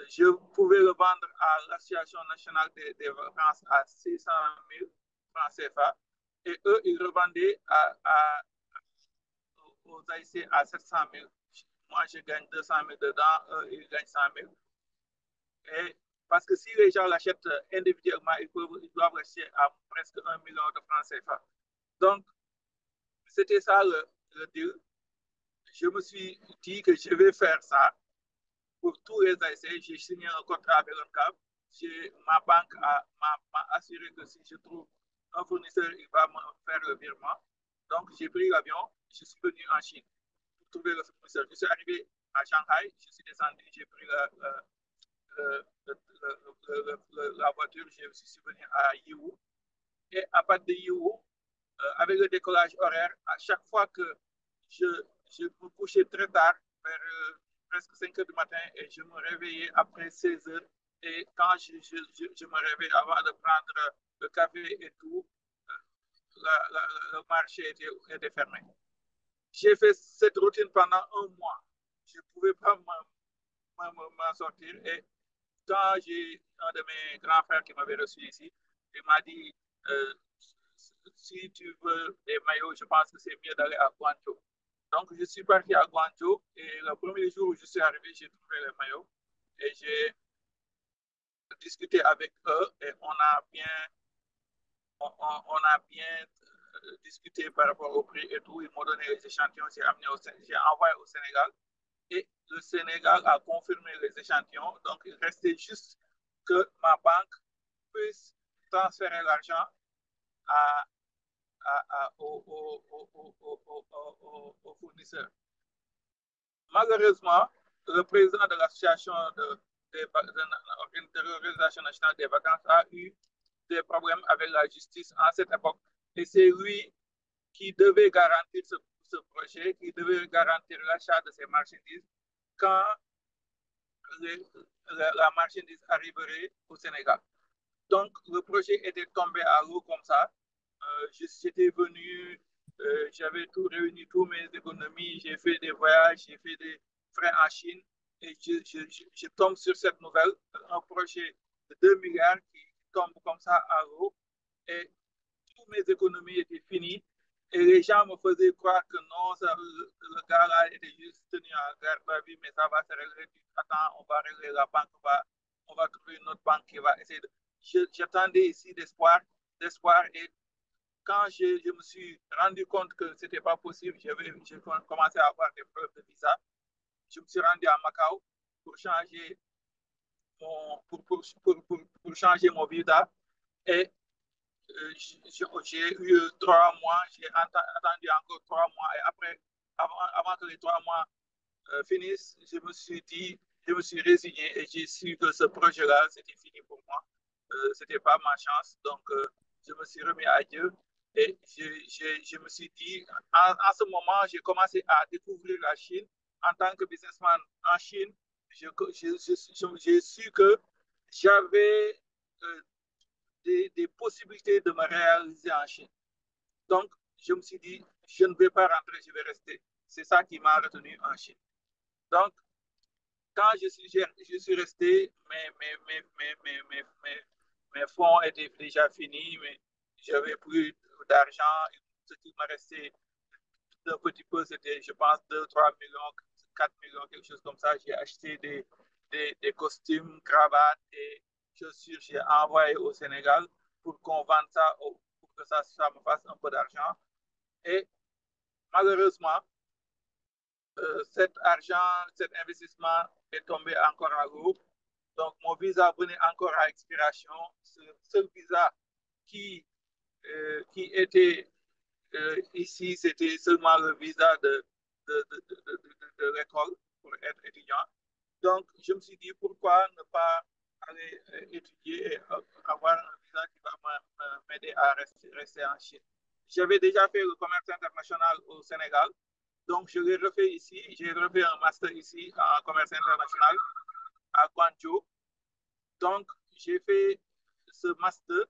je pouvais le vendre à l'Association nationale des vacances à 600 000 francs CFA et eux, ils revendaient aux AIC à 700 000. Moi, je gagne 200 000 dedans, ils gagnent 100 000. Et parce que si les gens l'achètent individuellement, ils doivent acheter à presque 1 million de francs CFA. Donc, c'était ça le deal. Je me suis dit que je vais faire ça pour tous les AIC. J'ai signé un contrat avec un CAP. Ma banque m'a assuré que si je trouve un fournisseur, il va me faire le virement. Donc, j'ai pris l'avion, je suis venu en Chine pour trouver le fournisseur. Je suis arrivé à Shanghai, je suis descendu, j'ai pris la voiture, je suis venu à Yiwu. Et à partir de Yiwu, avec le décollage horaire, à chaque fois que je me couchais très tard, vers presque 5 heures du matin, et je me réveillais après 16 heures. Et quand je me réveillais avant de prendre le café et tout, le marché était fermé. J'ai fait cette routine pendant un mois. Je ne pouvais pas m'en sortir. Et quand j'ai un de mes grands frères qui m'avait reçu ici, il m'a dit si tu veux des maillots, je pense que c'est mieux d'aller à Guangzhou. Donc, je suis parti à Guangzhou et le premier jour où je suis arrivé, j'ai trouvé les maillots et j'ai discuté avec eux et on a bien discuté par rapport au prix et tout. Ils m'ont donné les échantillons, j'ai envoyé au Sénégal et le Sénégal a confirmé les échantillons. Donc, il restait juste que ma banque puisse transférer l'argent au fournisseur. Malheureusement, le président de l'association de l'Organisation nationale des vacances a eu des problèmes avec la justice en cette époque. Et c'est lui qui devait garantir ce projet, qui devait garantir l'achat de ces marchandises quand la marchandise arriverait au Sénégal. Donc, le projet était tombé à l'eau comme ça. J'étais venu, j'avais tout réuni, toutes mes économies, j'ai fait des voyages, j'ai fait des frais en Chine et je tombe sur cette nouvelle, un projet de 2 milliards qui tombe comme ça à l'eau et toutes mes économies étaient finies et les gens me faisaient croire que non, le gars là était juste tenu en garde à vue, mais ça va se régler. Attends, on va régler la banque, on va trouver une autre banque qui va essayer de... J'attendais ici d'espoir et quand je me suis rendu compte que ce n'était pas possible, j'ai commencé à avoir des preuves de visa. Je me suis rendu à Macao pour changer pour changer mon visa et j'ai eu 3 mois, j'ai attendu encore 3 mois et après, avant que les 3 mois finissent, je me suis résigné et j'ai su que ce projet-là, c'était fini pour moi. Ce n'était pas ma chance, donc je me suis remis à Dieu et je me suis dit, en ce moment, j'ai commencé à découvrir la Chine. En tant que businessman en Chine, j'ai su que j'avais des possibilités de me réaliser en Chine. Donc, je me suis dit, je ne vais pas rentrer, je vais rester. C'est ça qui m'a retenu en Chine. Donc, quand je suis resté, mes fonds étaient déjà finis, mais j'avais plus d'argent. Ce qui me restait un petit peu, c'était, je pense, 2, 3 millions, 4 millions, quelque chose comme ça. J'ai acheté des costumes, cravates et chaussures. J'ai envoyé au Sénégal pour qu'on vende ça, pour que ça me fasse un peu d'argent. Et malheureusement, cet investissement est tombé encore à l'eau. Donc, mon visa venait encore à expiration. Ce seul visa qui qui était ici, c'était seulement le visa de l'école pour être étudiant. Donc, je me suis dit, pourquoi ne pas aller étudier et avoir un visa qui va m'aider à rester en Chine. J'avais déjà fait le commerce international au Sénégal, donc je l'ai refait ici. J'ai refait un master ici en commerce international à Guangzhou. Donc, j'ai fait ce master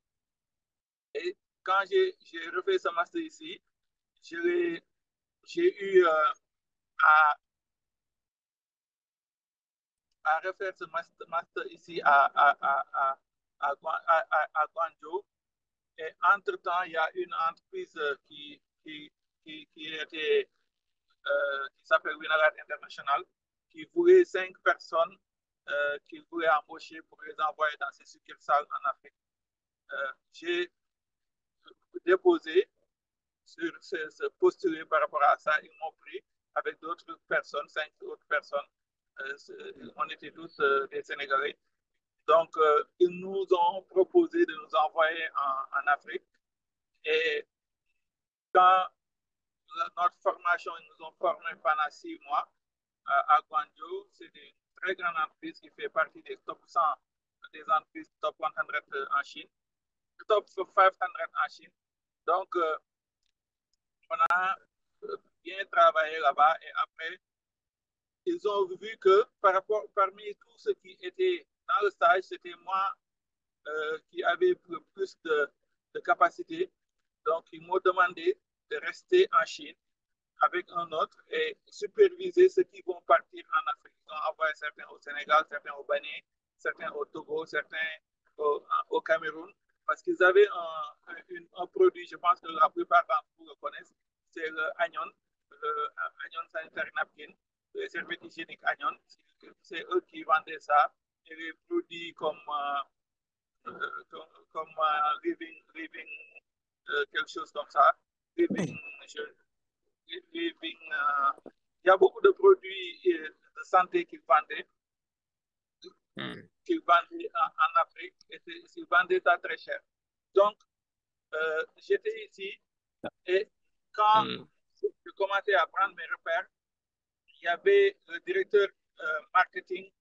et quand j'ai refait ce master ici, j'ai eu à refaire ce master ici à Guangzhou. Et entre-temps, il y a une entreprise qui s'appelle Winarat International, qui voulait 5 personnes qu'il voulait embaucher pour les envoyer dans ses succursales en Afrique. J'ai déposé postulé par rapport à ça. Ils m'ont pris avec d'autres personnes, 5 autres personnes. On était tous des Sénégalais. Donc, ils nous ont proposé de nous envoyer en Afrique. Et quand notre formation, ils nous ont formés pendant 6 mois à Guangzhou. C'est une très grande entreprise qui fait partie des top 100 des entreprises top 100 en Chine, top 500 en Chine. Donc, on a bien travaillé là-bas et après, ils ont vu que parmi tous ceux qui étaient dans le stage, c'était moi qui avait plus de capacité. Donc, ils m'ont demandé de rester en Chine avec un autre et superviser ceux qui vont partir en Afrique. Ils ont envoyé certains au Sénégal, certains au Bénin, certains au Togo, certains au Cameroun, parce qu'ils avaient un produit, je pense que la plupart d'entre vous le connaissent, c'est le Agnon sanitary napkin, les serviettes hygiéniques Agnon. C'est eux qui vendaient ça. Et les produits comme Living quelque chose comme ça. Il y a beaucoup de produits de santé qu'ils vendaient, en Afrique, et ils vendaient ça très cher. Donc, j'étais ici et quand je commençais à prendre mes repères, il y avait le directeur marketing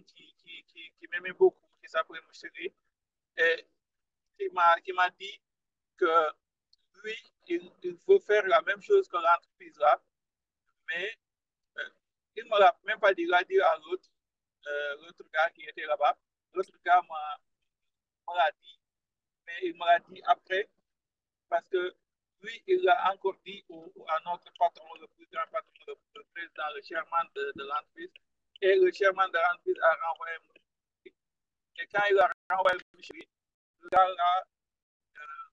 qui m'aimait beaucoup, qui s'appelait Moucheri, et qui m'a dit que lui, il faut faire la même chose que l'entreprise là, mais il ne me l'a même pas dit, il a dit à l'autre gars qui était là-bas. L'autre gars me l'a dit, mais il me l'a dit après, parce que lui, il a encore dit à notre patron, le plus grand patron, le président, le chairman de l'entreprise, et le chairman de l'entreprise a renvoyé Moucheri. Et quand il a renvoyé Moucheri, le gars là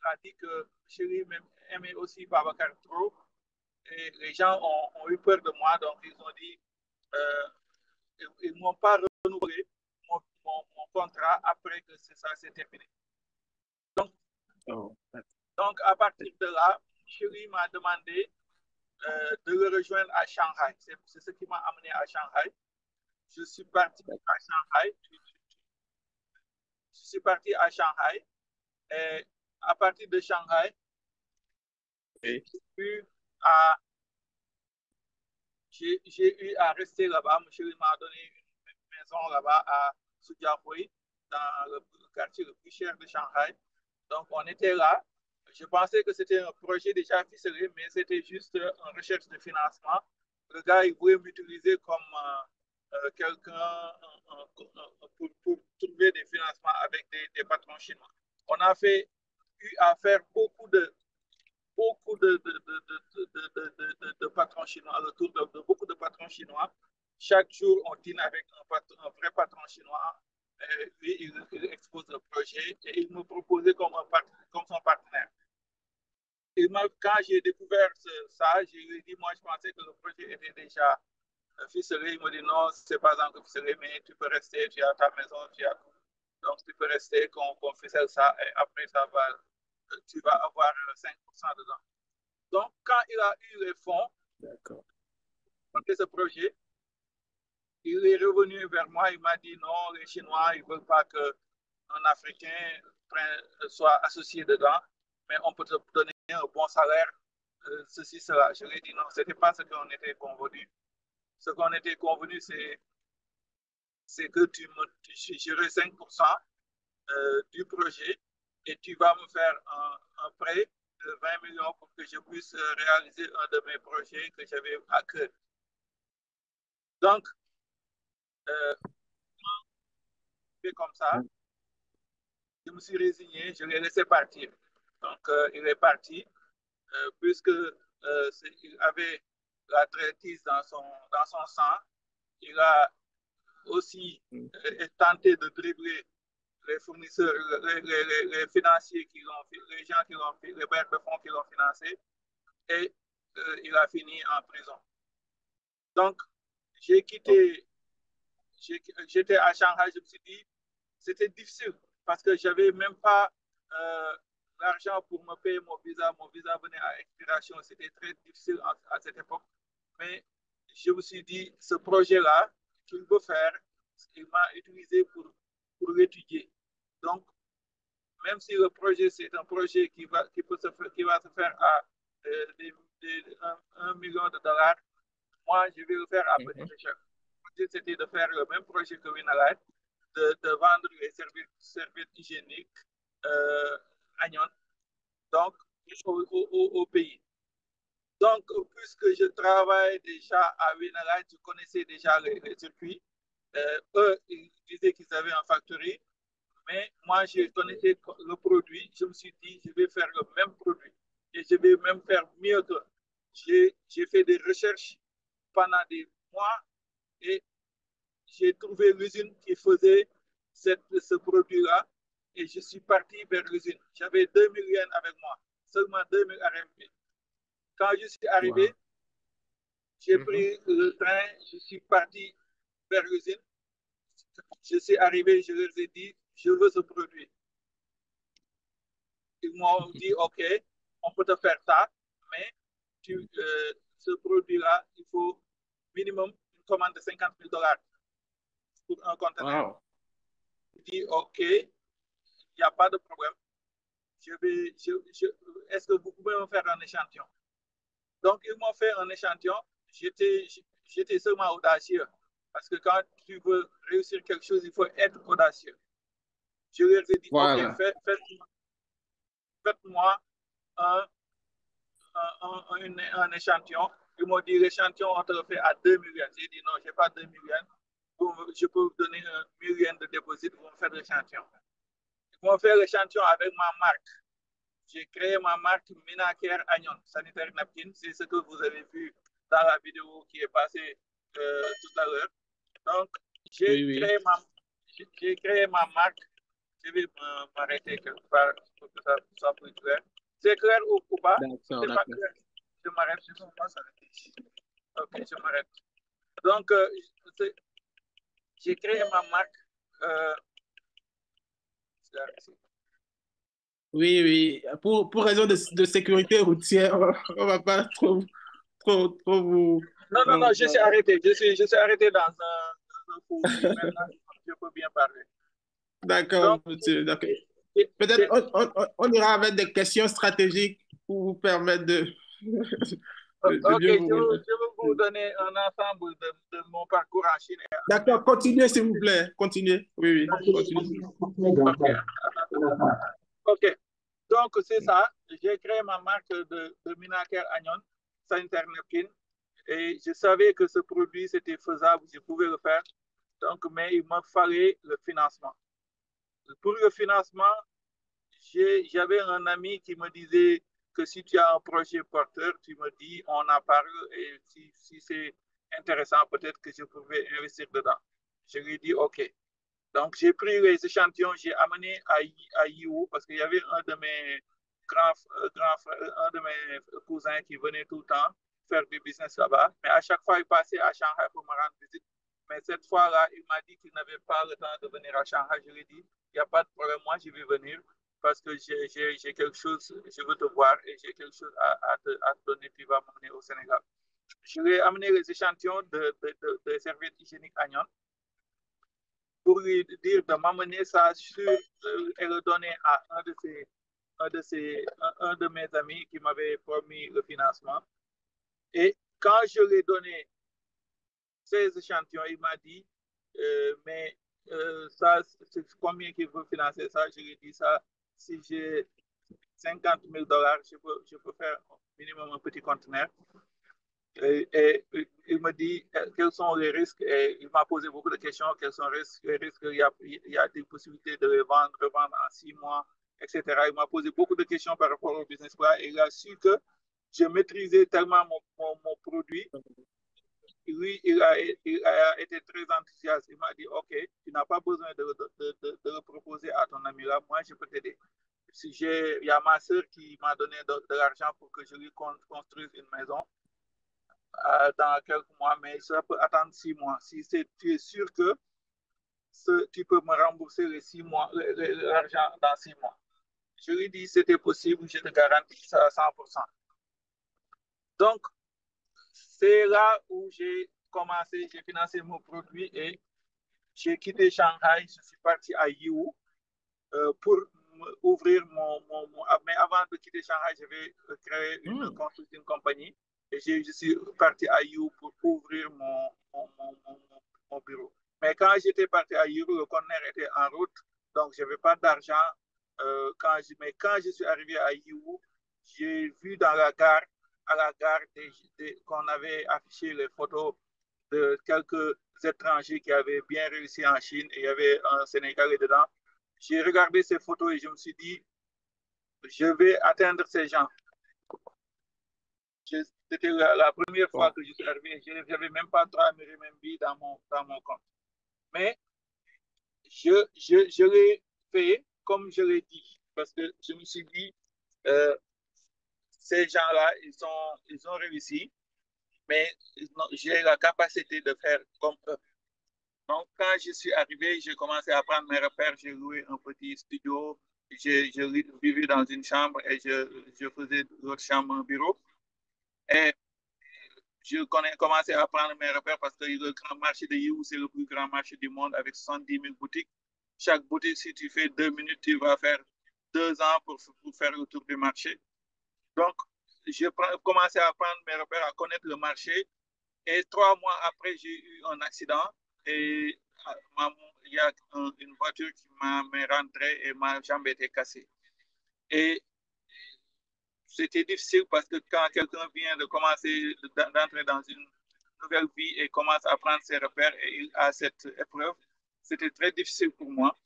a dit que Moucheri aimait aussi Babacar trop. Et les gens ont eu peur de moi, donc ils ont dit, ils ne m'ont pas renouvelé mon contrat après que ça s'est terminé. Donc, à partir de là, Chéri m'a demandé de le rejoindre à Shanghai. C'est ce qui m'a amené à Shanghai. Je suis parti à Shanghai. Je suis parti à Shanghai. Et à partir de Shanghai, j'ai eu à rester là-bas. Chéri m'a donné une maison là-bas à Sujiahui, dans le quartier le plus cher de Shanghai. Donc, on était là. Je pensais que c'était un projet déjà ficelé, mais c'était juste une recherche de financement. Le gars, il voulait m'utiliser comme quelqu'un pour trouver des financements avec des patrons chinois. On a eu à faire beaucoup de patrons chinois, le tour de beaucoup de patrons chinois. Chaque jour, on dîne avec un vrai patron chinois. Lui, il expose le projet et il me proposait comme son partenaire. Quand j'ai découvert ça, je lui ai dit, moi, je pensais que le projet était déjà ficelé. Il m'a dit, non, ce n'est pas encore ficelé, mais tu peux rester, tu as ta maison, tu as tout. Donc, tu peux rester, qu'on ficelle ça, et après, tu vas avoir 5% dedans. Donc, quand il a eu les fonds pour ce projet, il est revenu vers moi, il m'a dit, non, les Chinois, ils ne veulent pas qu'un Africain sois associé dedans, mais on peut te donner un bon salaire, ceci, cela. Je lui ai dit non, ce n'était pas ce qu'on était convenu. Ce qu'on était convenu, c'est que tu gérais 5% du projet et tu vas me faire un prêt de 20 millions pour que je puisse réaliser un de mes projets que j'avais à cœur. Donc, fait comme ça, je me suis résigné, je l'ai laissé partir. Donc, il est parti, puisque il avait la traîtrise dans son sang. Il a aussi tenté de dribbler les fournisseurs, les financiers qui l'ont fait, les gens qui l'ont fait, les bailleurs de fonds qui l'ont financé, et il a fini en prison. Donc, j'étais à Shanghai, je me suis dit, c'était difficile parce que j'avais même pas l'argent pour me payer mon visa. Mon visa venait à expiration, c'était très difficile à cette époque. Mais je me suis dit, ce projet-là, qu'il veut faire, il m'a utilisé pour l'étudier. Donc, même si le projet, c'est un projet qui va se faire à 1 million de dollars, moi, je vais le faire à petit échelle. C'était de faire le même projet que Winalight, de vendre les serviettes hygiéniques Agnon, donc au pays. Donc, puisque je travaille déjà à Winalight, je connaissais déjà les circuits. Eux, ils disaient qu'ils avaient un factory, mais moi, je connaissais le produit. Je me suis dit, je vais faire le même produit et je vais même faire mieux que. J'ai fait des recherches pendant des mois et j'ai trouvé l'usine qui faisait ce produit-là et je suis parti vers l'usine. J'avais 2 000 yens avec moi, seulement 2 000 RMB. Quand je suis arrivé, j'ai pris le train, je suis parti vers l'usine. Je suis arrivé, je leur ai dit, je veux ce produit. Ils m'ont dit, OK, on peut te faire ça, mais ce produit-là, il faut minimum une commande de 50 000 dollars pour un conteneur. Wow. Je dis, OK, il n'y a pas de problème. Est-ce que vous pouvez me faire un échantillon? Donc, ils m'ont fait un échantillon. J'étais seulement audacieux. Parce que quand tu veux réussir quelque chose, il faut être audacieux. Je leur ai dit, voilà. OK, faites-moi un échantillon. Ils m'ont dit, l'échantillon, on te le fait à 2 000 yens. J'ai dit, non, je n'ai pas 2 000 yens. Je peux vous donner 1 000 yens de dépôt pour me faire l'échantillon. Ils m'ont fait l'échantillon avec ma marque. J'ai créé ma marque Minacare Agnon, sanitaire napkin. C'est ce que vous avez vu dans la vidéo qui est passée tout à l'heure. Donc, j'ai créé ma marque. Je vais m'arrêter quelque part pour que ça soit plus clair. C'est clair ou pas? C'est pas clair. Je m'arrête. Ok, je m'arrête. Donc, j'ai créé ma marque. Oui. Pour raison de sécurité routière, on ne va pas trop vous... Non, je suis arrêté. Je suis arrêté dans un cours. Maintenant, je peux bien parler. D'accord, monsieur. Peut-être on ira avec des questions stratégiques pour vous permettre de Ok, je vais vous donner un ensemble de mon parcours en Chine. D'accord, continuez s'il vous plaît. Continuez. Oui. Continuez. Ok, donc c'est ça. J'ai créé ma marque de Minacare Agnon, sanitaire napkin. Et je savais que ce produit, c'était faisable, je pouvais le faire. Donc, mais il me fallait le financement. Pour le financement, j'avais un ami qui me disait que si tu as un projet porteur, tu me dis, on en parle et si c'est intéressant, peut-être que je pouvais investir dedans. Je lui ai dit, OK. Donc, j'ai pris les échantillons, j'ai amené à Yiwu parce qu'il y avait un de mes un de mes cousins qui venait tout le temps faire du business là-bas. Mais à chaque fois, il passait à Shanghai pour me rendre visite. Mais cette fois-là, il m'a dit qu'il n'avait pas le temps de venir à Shanghai. Je lui ai dit, il n'y a pas de problème, moi, je vais venir parce que j'ai quelque chose, je veux te voir et j'ai quelque chose à te donner, tu vas m'emmener au Sénégal. Je lui ai amené les échantillons de serviettes hygiéniques Agnon. pour lui dire de m'amener ça sur et le donner à un de mes amis qui m'avait promis le financement. Et quand je lui ai donné ces échantillons, il m'a dit, mais ça, c'est combien qu'il veut financer ça? Je lui ai dit ça, si j'ai 50 000 $, je peux faire minimum un petit conteneur. Et il me dit quels sont les risques. Et il m'a posé beaucoup de questions. Quels sont les risques? Il y a des possibilités de revendre en 6 mois, etc. Il m'a posé beaucoup de questions par rapport au business plan. Et il a su que je maîtrisais tellement mon produit. Lui, il a été très enthousiaste. Il m'a dit, OK, tu n'as pas besoin de le proposer à ton ami là. Moi, je peux t'aider. Si il y a ma soeur qui m'a donné de l'argent pour que je lui construise une maison dans quelques mois, mais ça peut attendre 6 mois. Si tu es sûr que tu peux me rembourser les 6 mois, l'argent dans 6 mois. Je lui ai dit, c'était possible, je te garantis ça à 100%. Donc, c'est là où j'ai financé mon produit et j'ai quitté Shanghai, je suis parti à Yiwu pour ouvrir mais avant de quitter Shanghai, j'avais créé une consulting compagnie et je suis parti à Yiwu pour ouvrir mon bureau. Mais quand j'étais parti à Yiwu, le conteneur était en route, donc je n'avais pas d'argent. Mais quand je suis arrivé à Yiwu, j'ai vu à la gare qu'on avait affiché les photos de quelques étrangers qui avaient bien réussi en Chine et il y avait un Sénégalais dedans. J'ai regardé ces photos et je me suis dit, je vais atteindre ces gens. C'était la première fois que je suis arrivé. Je n'avais même pas 3 000 RMB dans mon compte. Mais je l'ai fait comme je l'ai dit parce que je me suis dit, ces gens-là, ils ont réussi, mais j'ai la capacité de faire comme eux. Donc, quand je suis arrivé, j'ai commencé à prendre mes repères, j'ai loué un petit studio, je vivais dans une chambre et je faisais l'autre chambre un bureau. Et je commencé à prendre mes repères parce que le grand marché de Yiwu, c'est le plus grand marché du monde avec 70 000 boutiques. Chaque boutique, si tu fais 2 minutes, tu vas faire 2 ans pour faire le tour du marché. Donc, j'ai commencé à prendre mes repères, à connaître le marché. Et 3 mois après, j'ai eu un accident et il y a une voiture qui m'a rentré et ma jambe était cassée. Et c'était difficile parce que quand quelqu'un vient de commencer d'entrer dans une nouvelle vie et commence à prendre ses repères et il a cette épreuve, c'était très difficile pour moi.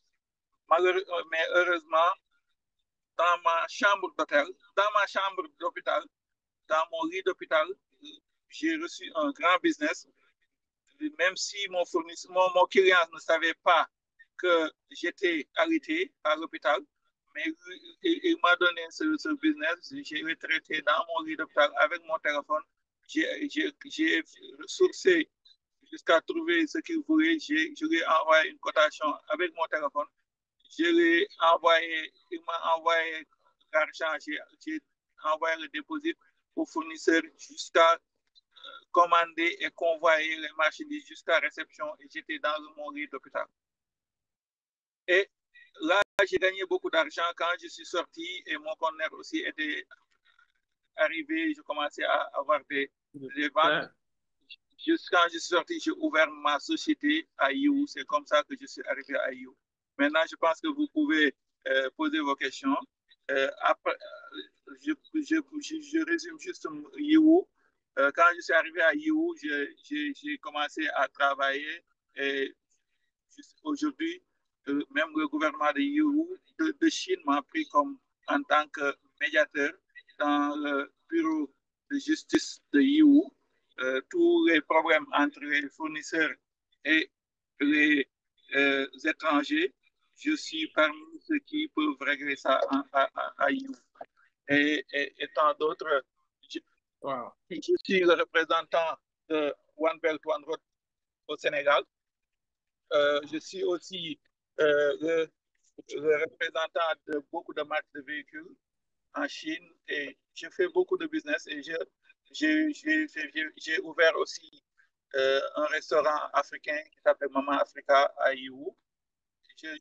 Mais heureusement, dans ma chambre d'hôpital, dans mon lit d'hôpital, j'ai reçu un grand business. Même si mon client ne savait pas que j'étais arrêté à l'hôpital, mais il m'a donné ce business. J'ai retraité dans mon lit d'hôpital avec mon téléphone. J'ai sourcé jusqu'à trouver ce qu'il voulait. Je lui ai envoyé une cotation avec mon téléphone. Il m'a envoyé l'argent. J'ai envoyé le dépôt au fournisseur jusqu'à commander et convoyer les marchandises jusqu'à réception et j'étais dans mon lit d'hôpital. Et là, j'ai gagné beaucoup d'argent quand je suis sorti et mon conteneur aussi était arrivé. Je commençais à avoir des ventes. Quand je suis sorti, j'ai ouvert ma société à Yiwu. C'est comme ça que je suis arrivé à Yiwu. Maintenant, je pense que vous pouvez poser vos questions. Après, je résume juste Yiwu. Quand je suis arrivé à Yiwu, j'ai commencé à travailler et aujourd'hui, même le gouvernement de Yiwu, de Chine m'a pris comme en tant que médiateur dans le bureau de justice de Yiwu. Tous les problèmes entre les fournisseurs et les étrangers, je suis parmi ceux qui peuvent régler ça à Yiwu. Et tant d'autres, je suis le représentant de One Belt, One Road au Sénégal. Je suis aussi le représentant de beaucoup de marques de véhicules en Chine et je fais beaucoup de business et j'ai ouvert aussi un restaurant africain qui s'appelle Maman Africa à Yiwu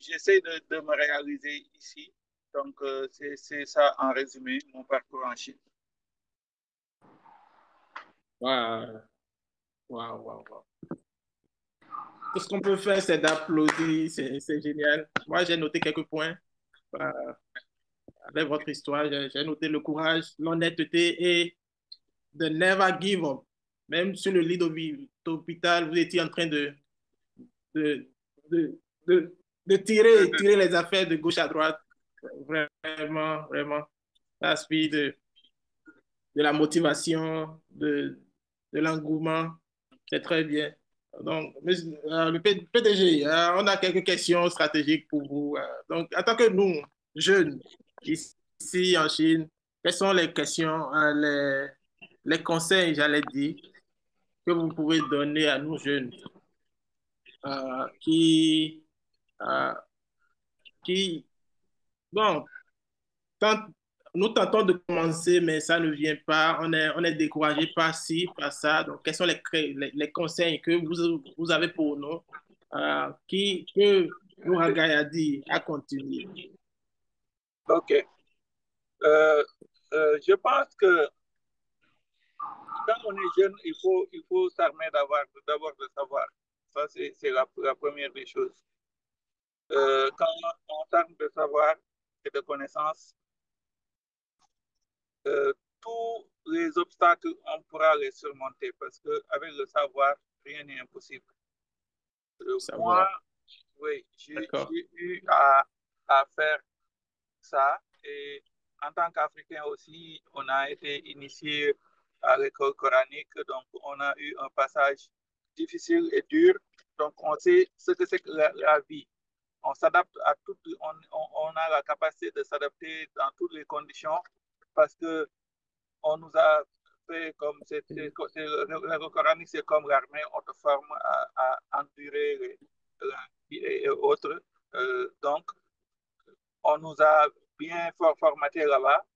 j'essaie de me réaliser ici. Donc, c'est ça en résumé, mon parcours en Chine. Waouh, waouh, waouh, waouh. Tout ce qu'on peut faire, c'est d'applaudir. C'est génial. Moi, j'ai noté quelques points avec votre histoire. J'ai noté le courage, l'honnêteté et de never give up. Même sur le lit d'hôpital, vous étiez en train de, de, de, de tirer les affaires de gauche à droite. Vraiment, vraiment. Ça inspire de la motivation, de l'engouement. C'est très bien. Donc, le PDG, on a quelques questions stratégiques pour vous. Donc, en tant que nous, jeunes, ici en Chine, quelles sont les questions, les conseils, j'allais dire, que vous pouvez donner à nous jeunes qui, euh, qui, bon, tant- nous tentons de commencer, mais ça ne vient pas. On est découragé par ci, par ça. Donc, quels sont les conseils que vous avez pour nous qui peut nous ragaillardir à continuer? OK. Je pense que quand on est jeune, il faut s'armer d'abord de savoir. Ça, c'est la première des choses. Quand on s'arme de savoir et de connaissances, tous les obstacles, on pourra les surmonter parce qu'avec le savoir, rien n'est impossible. Moi, Savoir. oui, j'ai D'accord. eu à faire ça. Et en tant qu'Africain aussi, on a été initié à l'école coranique. Donc, on a eu un passage difficile et dur. Donc, on sait ce que c'est que la vie. On s'adapte à tout, on a la capacité de s'adapter dans toutes les conditions parce que on nous a fait comme le coranique, c'est comme l'armée, on te forme à endurer la vie et autres. Donc, on nous a bien formaté là-bas.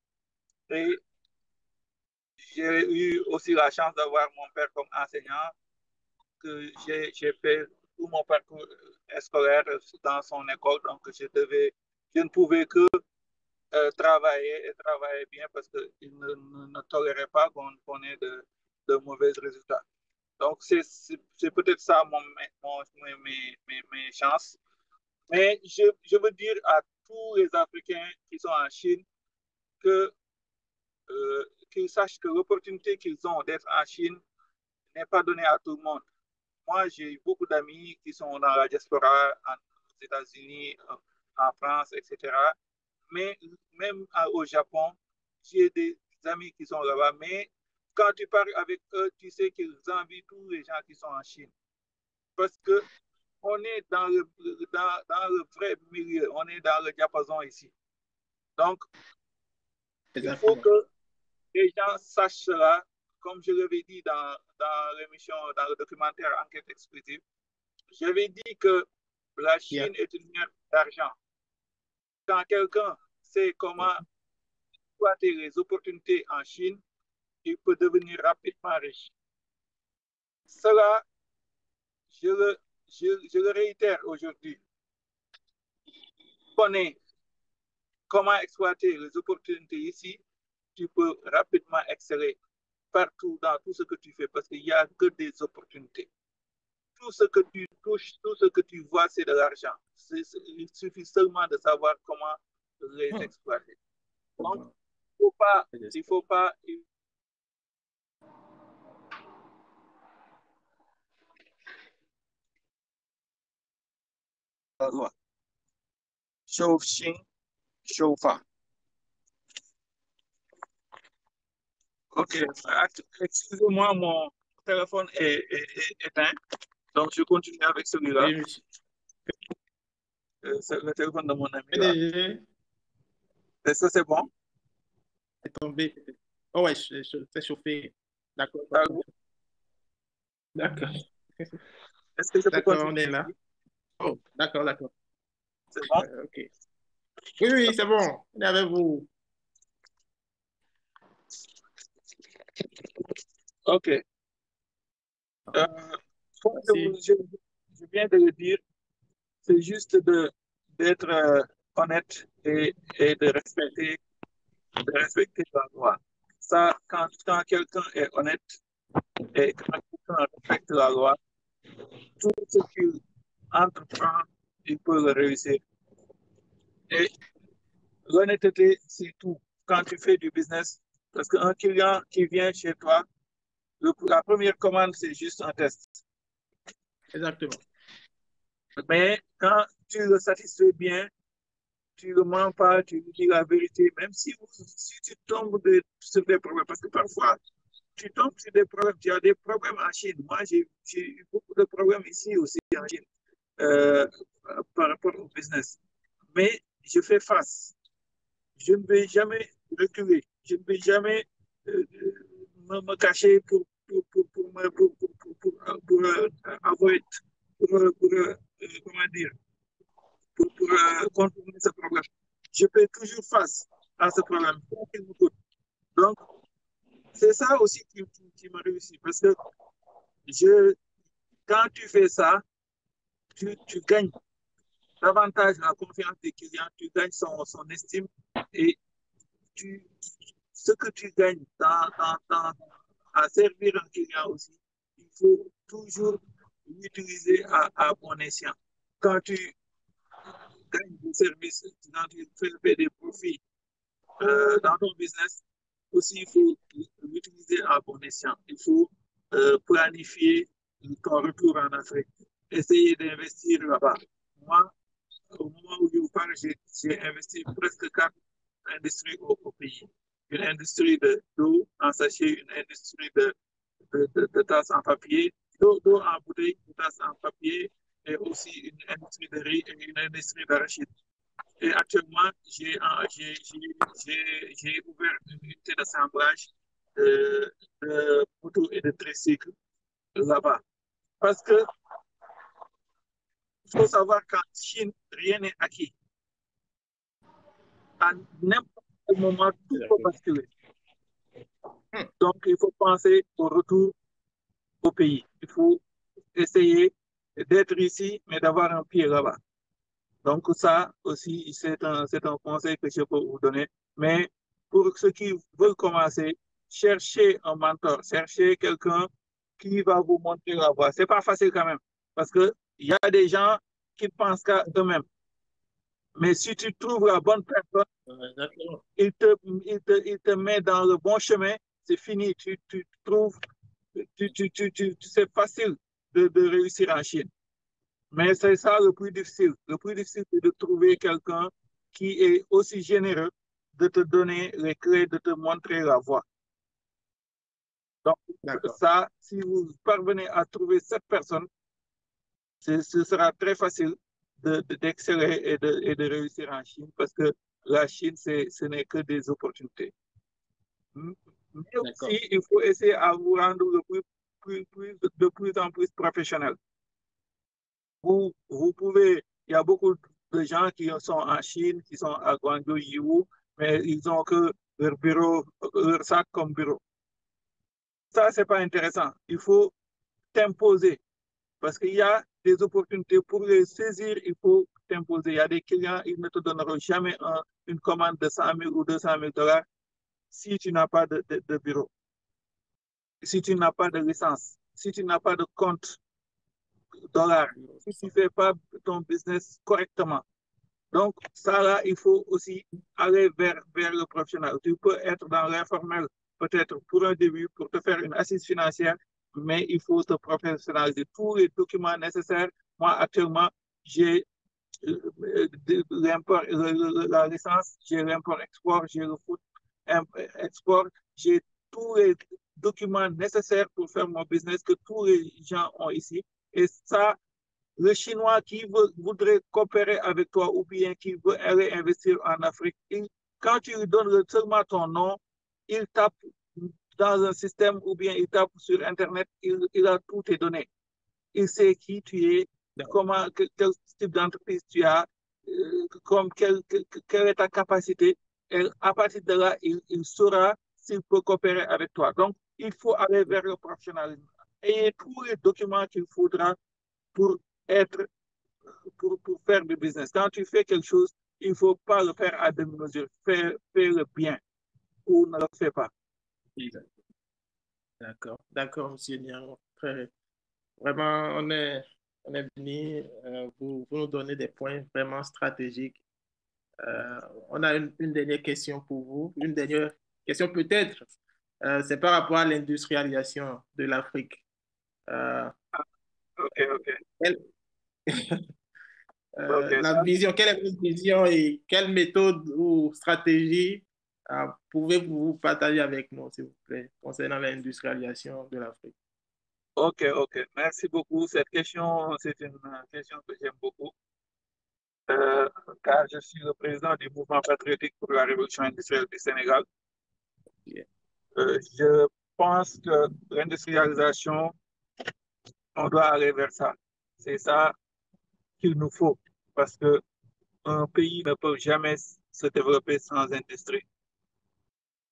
Et j'ai eu aussi la chance d'avoir mon père comme enseignant, que j'ai fait tout mon parcours scolaire dans son école. Donc, je ne pouvais que travailler et travailler bien parce qu'il ne tolérait pas qu'on ait de mauvais résultats. Donc, c'est peut-être ça mes chances. Mais je veux dire à tous les Africains qui sont en Chine que qu'ils sachent que l'opportunité qu'ils ont d'être en Chine n'est pas donnée à tout le monde. Moi, j'ai eu beaucoup d'amis qui sont dans la diaspora, aux États-Unis, en France, etc. Mais même au Japon, j'ai des amis qui sont là-bas. Mais quand tu parles avec eux, tu sais qu'ils envient tous les gens qui sont en Chine. Parce que on est dans le vrai milieu, on est dans le diapason ici. Donc, il faut Exactement. que les gens sachent cela, comme je l'avais dit dans l'émission, dans le documentaire Enquête exclusive. J'avais dit que la Yeah. Chine est une mine d'argent. Quand quelqu'un sait comment exploiter les opportunités en Chine, il peut devenir rapidement riche. Cela, je le réitère aujourd'hui. Connais comment exploiter les opportunités ici, tu peux rapidement exceller partout dans tout ce que tu fais parce qu'il n'y a que des opportunités. Tout ce que tu touches, tout ce que tu vois, c'est de l'argent. Il suffit seulement de savoir comment les exploiter. Donc, il faut pas. Ok, excusez-moi, mon téléphone est éteint, donc je continue avec celui-là. Oui, monsieur. C'est le téléphone de mon ami là. PDG Est-ce que c'est bon? est tombé. Oh ouais, c'est chauffé. D'accord. D'accord. Est-ce que je peux D'accord, continuer? on est là. Oh, d'accord, d'accord. C'est bon? OK. Oui, oui, c'est bon. On est avec vous. Ok. Comme Merci. je viens de le dire, c'est juste d'être honnête et de respecter la loi. Ça, quand quelqu'un est honnête et quand quelqu'un respecte la loi, tout ce qu'il entreprend, il peut le réussir. Et l'honnêteté, c'est tout. Quand tu fais du business, parce qu'un client qui vient chez toi, la première commande, c'est juste un test. Exactement. Mais quand tu le satisfais bien, tu ne mens pas, tu lui dis la vérité, même si tu tombes sur des problèmes, parce que parfois, tu tombes sur des problèmes, tu as des problèmes en Chine. Moi, j'ai eu beaucoup de problèmes ici aussi en Chine euh, par rapport au business. Mais je fais face. Je ne vais jamais reculer. Je ne vais jamais me cacher pour avoid, comment dire, pour contourner ce problème. Je fais toujours face à ce problème. Donc, c'est ça aussi qui me réussit. Parce que quand tu fais ça, tu gagnes davantage la confiance des clients, tu gagnes son estime et ce que tu gagnes à servir un client aussi, il faut toujours l'utiliser à bon escient. Quand tu gagnes des services, quand tu fais des profits dans ton business, aussi il faut l'utiliser à bon escient. Il faut planifier ton retour en Afrique, essayer d'investir là-bas. Moi, au moment où je vous parle, j'ai investi presque 4 industries au pays. Une industrie d'eau en sachet, une industrie de tasses en papier, d'eau en bouteille, de tasses en papier, et aussi une industrie de riz et une industrie d'arachide. Et actuellement, j'ai ouvert une unité d'assemblage de motos et de tricycles là-bas. Parce que il faut savoir qu'en Chine, rien n'est acquis. À n'importe quel moment, tout peut basculer. Donc, il faut penser au retour au pays. Il faut essayer d'être ici, mais d'avoir un pied là-bas. Donc, ça aussi, c'est un conseil que je peux vous donner. Mais pour ceux qui veulent commencer, cherchez un mentor, cherchez quelqu'un qui va vous montrer la voie. Ce n'est pas facile quand même, parce qu'il y a des gens qui pensent qu'à eux-mêmes. Mais si tu trouves la bonne personne, il te met dans le bon chemin, c'est fini. Tu trouves, c'est facile de réussir en Chine. Mais c'est ça le plus difficile. Le plus difficile, c'est de trouver quelqu'un qui est aussi généreux de te donner les clés, de te montrer la voie. Donc, ça, si vous parvenez à trouver cette personne, ce sera très facile d'exceller et de réussir en Chine parce que la Chine, ce n'est que des opportunités. Mais aussi, il faut essayer à vous rendre de plus en plus professionnel. Vous pouvez, il y a beaucoup de gens qui sont en Chine, qui sont à Guangzhou, Yiwu, mais ils n'ont que leur bureau, leur sac comme bureau. Ça, ce n'est pas intéressant. Il faut t'imposer parce qu'il y a des opportunités. Pour les saisir, il faut t'imposer. Il y a des clients, ils ne te donneront jamais une commande de 100 000 ou 200 000 $ si tu n'as pas de bureau, si tu n'as pas de licence, si tu n'as pas de compte $, si tu ne fais pas ton business correctement. Donc, ça là, il faut aussi aller vers le professionnel. Tu peux être dans l'informel peut-être pour un début, pour te faire une assise financière, mais il faut te professionnaliser. Tous les documents nécessaires. Moi, actuellement, j'ai l'import, la licence, j'ai l'import-export, j'ai le food-export, j'ai tous les documents nécessaires pour faire mon business que tous les gens ont ici. Et ça, le Chinois qui voudrait coopérer avec toi ou bien qui veut aller investir en Afrique, quand tu lui donnes seulement ton nom, il tape dans un système ou bien il tape sur Internet, il a tout tes données. Il sait qui tu es, quel type d'entreprise tu as, quelle est ta capacité. Et à partir de là, il saura s'il peut coopérer avec toi. Donc, il faut aller vers le professionnalisme. Et tous les documents qu'il faudra pour être pour faire du business. Quand tu fais quelque chose, il ne faut pas le faire à demi-mesure. Fais-le bien ou ne le fais pas. D'accord, d'accord, monsieur Niang. Vraiment, on est venu vous nous donner des points vraiment stratégiques. On a une dernière question pour vous. Une dernière question peut-être. C'est par rapport à l'industrialisation de l'Afrique. OK, OK. Quelle, OK, la ça, vision, quelle est votre vision et quelle méthode ou stratégie pouvez-vous partager avec nous, s'il vous plaît, concernant l'industrialisation de l'Afrique? OK, OK. Merci beaucoup. Cette question, c'est une question que j'aime beaucoup, euh, car je suis le président du mouvement patriotique pour la révolution industrielle du Sénégal. Je pense que l'industrialisation, on doit aller vers ça. C'est ça qu'il nous faut, parce que un pays ne peut jamais se développer sans industrie,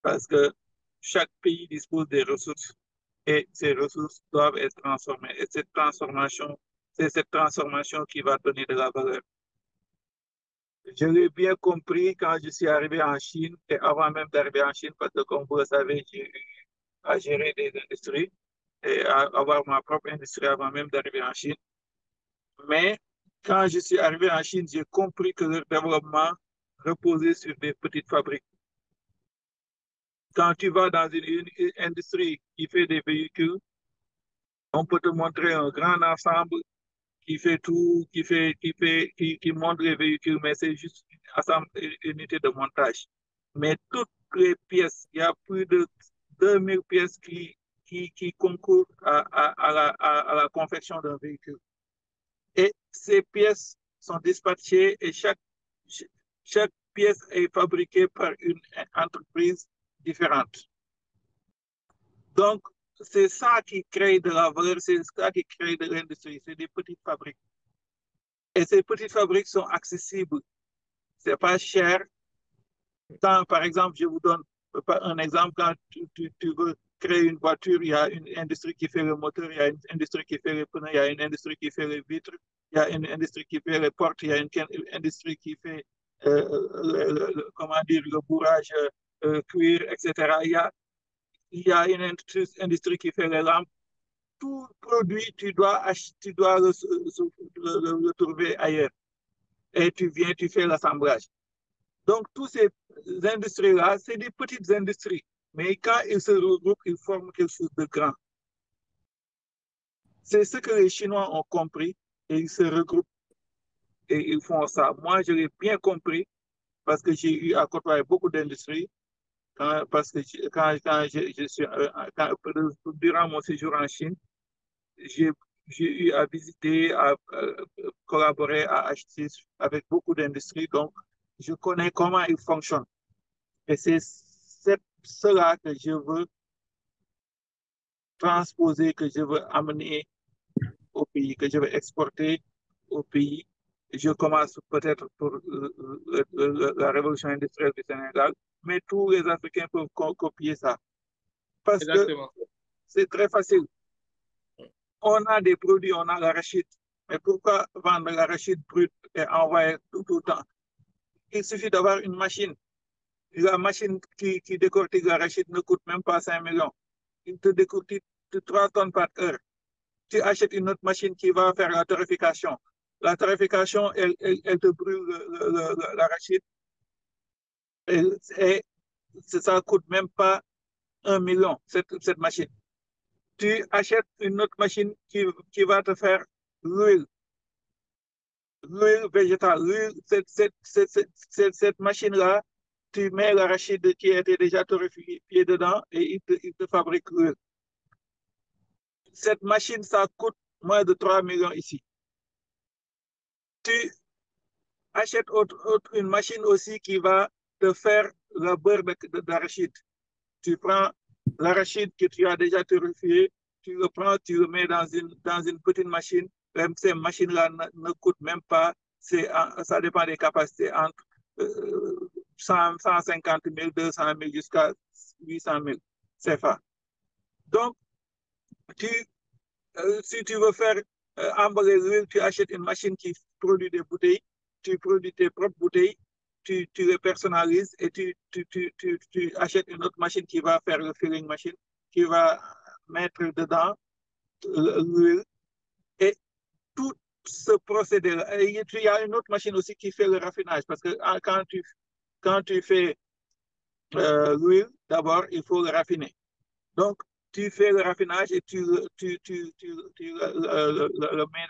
parce que chaque pays dispose des ressources et ces ressources doivent être transformées. Et cette transformation, c'est cette transformation qui va donner de la valeur. Je l'ai bien compris quand je suis arrivé en Chine et avant même d'arriver en Chine, parce que comme vous le savez, j'ai eu à gérer des industries et à avoir ma propre industrie avant même d'arriver en Chine. Mais quand je suis arrivé en Chine, j'ai compris que le développement reposait sur des petites fabriques. Quand tu vas dans une industrie qui fait des véhicules, on peut te montrer un grand ensemble qui fait tout, qui montre les véhicules, mais c'est juste une unité de montage. Mais toutes les pièces, il y a plus de 2000 pièces qui concourent à la confection d'un véhicule. Et ces pièces sont dispatchées et chaque pièce est fabriquée par une entreprise différente. Donc, c'est ça qui crée de la valeur, c'est ça qui crée de l'industrie, c'est des petites fabriques. Et ces petites fabriques sont accessibles. Ce n'est pas cher. Quand, par exemple, je vous donne un exemple, quand tu veux créer une voiture, il y a une industrie qui fait le moteur, il y a une industrie qui fait les pneus, il y a une industrie qui fait les vitres, il y a une industrie qui fait les portes, il y a une industrie qui fait comment dire, le bourrage cuir, etc. Il y a une industrie qui fait les lampes. Tout produit, tu dois le trouver ailleurs. Et tu viens, tu fais l'assemblage. Donc, toutes ces industries-là, c'est des petites industries. Mais quand ils se regroupent, ils forment quelque chose de grand. C'est ce que les Chinois ont compris et ils se regroupent et ils font ça. Moi, je l'ai bien compris parce que j'ai eu à côtoyer beaucoup d'industries. Parce que durant mon séjour en Chine, j'ai eu à visiter, à collaborer, à acheter avec beaucoup d'industries. Donc, je connais comment ils fonctionnent. Et c'est cela que je veux transposer, que je veux amener au pays, que je veux exporter au pays. Je commence peut-être pour la révolution industrielle du Sénégal, mais tous les Africains peuvent copier ça. Parce Exactement. que c'est très facile. On a des produits, on a l'arachide. Mais pourquoi vendre l'arachide brut et envoyer tout le temps? Il suffit d'avoir une machine. La machine qui décortique l'arachide ne coûte même pas 5 millions. Il te décortique 3 tonnes par heure. Tu achètes une autre machine qui va faire la torréfication. La torréfication, elle te brûle l'arachide. Et ça ne coûte même pas 1 million, cette machine. Tu achètes une autre machine qui va te faire l'huile végétale. Cette machine-là, tu mets l'arachide qui était déjà torréfié dedans et il te fabrique l'huile. Cette machine, ça coûte moins de 3 millions ici. Tu achètes une machine aussi qui va te faire le beurre d'arachide. Tu prends l'arachide que tu as déjà torréfié, tu le prends, tu le mets dans une petite machine. Même ces machines-là ne coûtent même pas, ça dépend des capacités, entre 150 000, 200 000 jusqu'à 800 000 CFA. Donc, si tu veux faire emballer l'huile, tu achètes une machine qui produis des bouteilles, tu produis tes propres bouteilles, tu les personnalises et tu achètes une autre machine qui va faire le filling machine, qui va mettre dedans l'huile et tout ce procédé-là. Il y a une autre machine aussi qui fait le raffinage parce que quand tu fais l'huile, d'abord, il faut le raffiner. Donc, tu fais le raffinage et tu le mets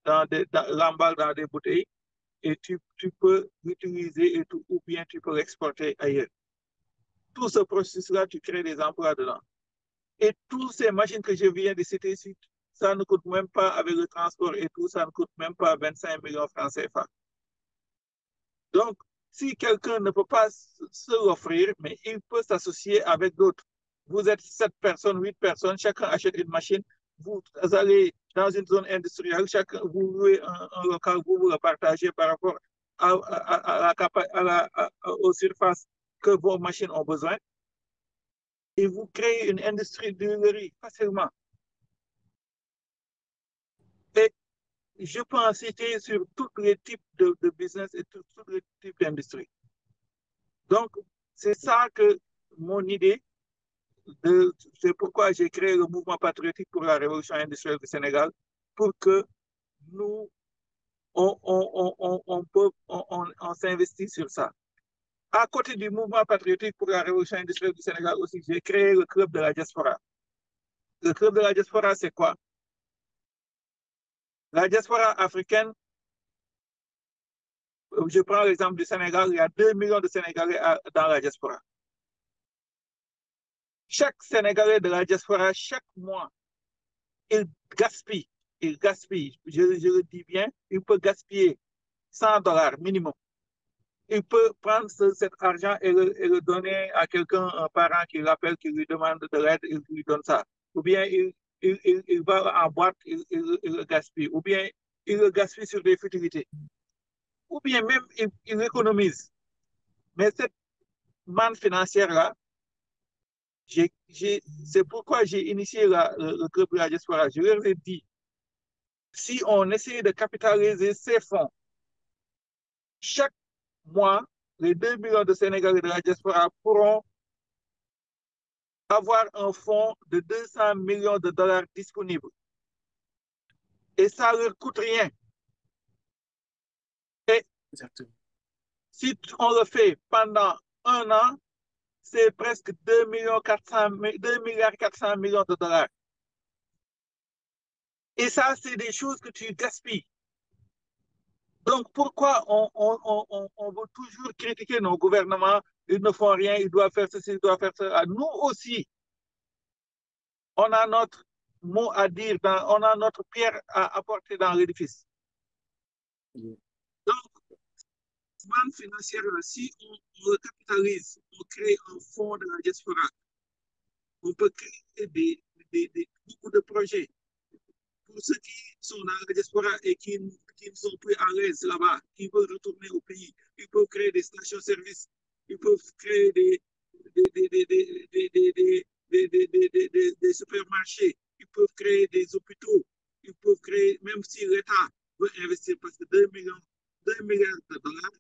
l'emballes dans des bouteilles et tu peux l'utiliser et tout, ou bien tu peux l'exporter ailleurs. Tout ce processus-là, tu crées des emplois dedans. Et toutes ces machines que je viens de citer ici, ça ne coûte même pas, avec le transport et tout, ça ne coûte même pas 25 millions de francs CFA. Donc, si quelqu'un ne peut pas se l'offrir, mais il peut s'associer avec d'autres. Vous êtes 7 personnes, 8 personnes, chacun achète une machine, vous allez dans une zone industrielle, chacun, vous louez un local, vous le partagez par rapport aux surfaces que vos machines ont besoin. Et vous créez une industrie d'huilerie facilement. Et je peux en citer sur tous les types de business et tous les types d'industrie. Donc, c'est ça que mon idée, c'est pourquoi j'ai créé le mouvement patriotique pour la révolution industrielle du Sénégal, pour que nous, on s'investisse sur ça. À côté du mouvement patriotique pour la révolution industrielle du Sénégal aussi, j'ai créé le club de la diaspora. Le club de la diaspora, c'est quoi? La diaspora africaine, je prends l'exemple du Sénégal, il y a 2 millions de Sénégalais dans la diaspora. Chaque Sénégalais de la diaspora, chaque mois, il gaspille, je le dis bien, il peut gaspiller $100 minimum. Il peut prendre cet argent et le donner à quelqu'un, un parent qui l'appelle, qui lui demande de l'aide, il lui donne ça. Ou bien il va en boîte, il le gaspille. Ou bien il le gaspille sur des futilités. Ou bien même il économise. Mais cette manne financière-là, c'est pourquoi j'ai initié le club de la diaspora. Je leur ai dit, si on essaie de capitaliser ces fonds, chaque mois, les 2 millions de Sénégalais de la diaspora pourront avoir un fonds de 200 millions de dollars disponible. Et ça ne leur coûte rien. Et si on le fait pendant un an, c'est presque 2 milliards 400 millions de dollars. Et ça, c'est des choses que tu gaspilles. Donc, pourquoi on veut toujours critiquer nos gouvernements? Ils ne font rien, ils doivent faire ceci, ils doivent faire ça. Nous aussi, on a notre mot à dire, on a notre pierre à apporter dans l'édifice. Donc, manne financière, si on le capitalise, on crée un fonds de la diaspora, on peut créer beaucoup de projets. Pour ceux qui sont dans la diaspora et qui ne sont plus à l'aise là-bas, qui veulent retourner au pays, ils peuvent créer des stations-service, ils peuvent créer des supermarchés, ils peuvent créer des hôpitaux, ils peuvent créer, même si l'État veut investir, parce que 2 milliards de dollars,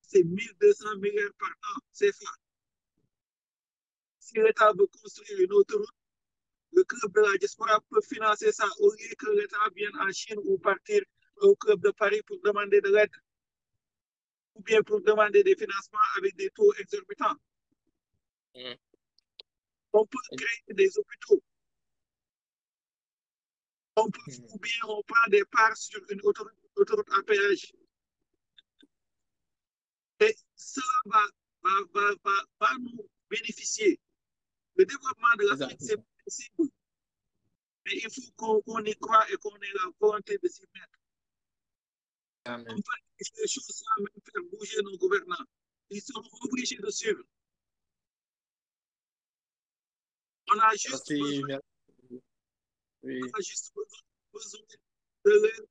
c'est 1200 milliards par an, c'est ça. Si l'État veut construire une autoroute, le club de la diaspora peut financer ça au lieu que l'État vienne en Chine ou partir au club de Paris pour demander de l'aide ou bien pour demander des financements avec des taux exorbitants. On peut créer des hôpitaux. Ou bien on prend des parts sur une autoroute à péage. Et cela va nous bénéficier. Le développement de l'Afrique, c'est possible. Mais il faut qu'on y croit et qu'on ait la volonté de s'y mettre. Amen. On peut faire des choses sans même faire bouger nos gouvernants. Ils seront obligés de suivre. On a juste besoin de leur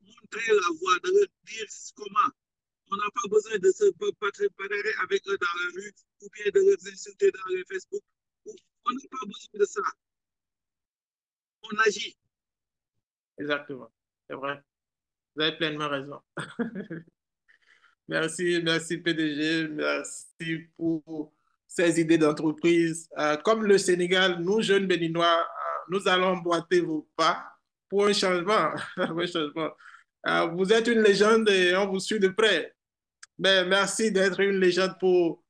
montrer la voie, de leur dire comment. On n'a pas besoin de se bagarrer avec eux dans la rue ou bien de les insulter dans les Facebook. On n'a pas besoin de ça. On agit. Exactement, c'est vrai. Vous avez pleinement raison. Merci, merci PDG, merci pour ces idées d'entreprise. Comme le Sénégal, nous, jeunes Béninois, nous allons emboîter vos pas pour un changement. Pour un changement. Vous êtes une légende et on vous suit de près. Mais merci d'être une légende pour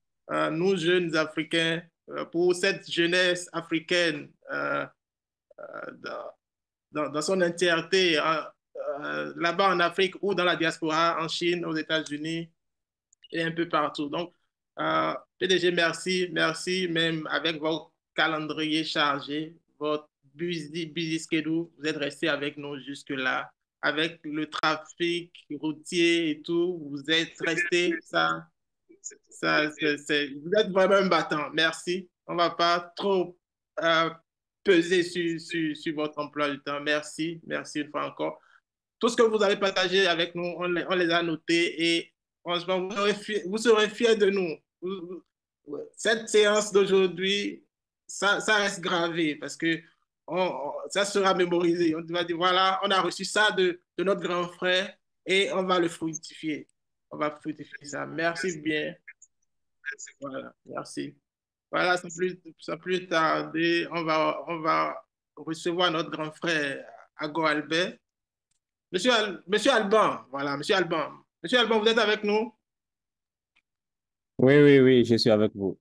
nous, jeunes Africains, pour cette jeunesse africaine dans, dans son entièreté, là-bas en Afrique ou dans la diaspora, en Chine, aux États-Unis et un peu partout. Donc, PDG, merci, merci, même avec votre calendrier chargé, votre busy schedule, vous êtes resté avec nous jusque-là. Avec le trafic routier et tout, vous êtes resté, vous êtes vraiment un battant. Merci. On ne va pas trop euh, peser sur votre emploi du temps. Merci, merci une fois encore. Tout ce que vous avez partagé avec nous, on les a notés et franchement, vous serez fiers de nous. Cette séance d'aujourd'hui, ça reste gravé parce que ça sera mémorisé. On va dire, voilà, on a reçu ça de notre grand frère et on va le fructifier. On va fructifier ça. Merci bien. Voilà, merci. Voilà, sans plus tarder, on va recevoir notre grand frère Ago Albert. Monsieur Alban, voilà, Monsieur Alban. Monsieur Alban, vous êtes avec nous? Oui, oui, oui, je suis avec vous.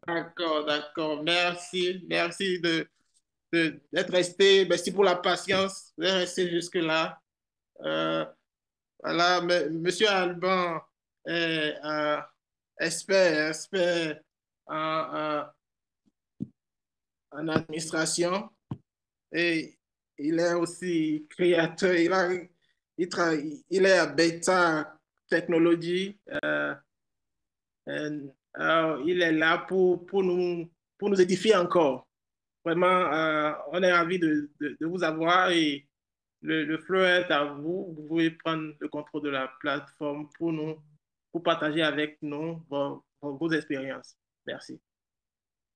D'accord, d'accord. Merci, merci d'être resté. Merci pour la patience. Vous êtes resté jusque-là. Voilà, Monsieur Alban est expert en administration et il est aussi créateur. Il est à Beta Technology. Alors, il est là pour nous édifier encore. Vraiment, on est ravis de vous avoir et le floor est à vous. Vous pouvez prendre le contrôle de la plateforme pour partager avec nous vos expériences. Merci.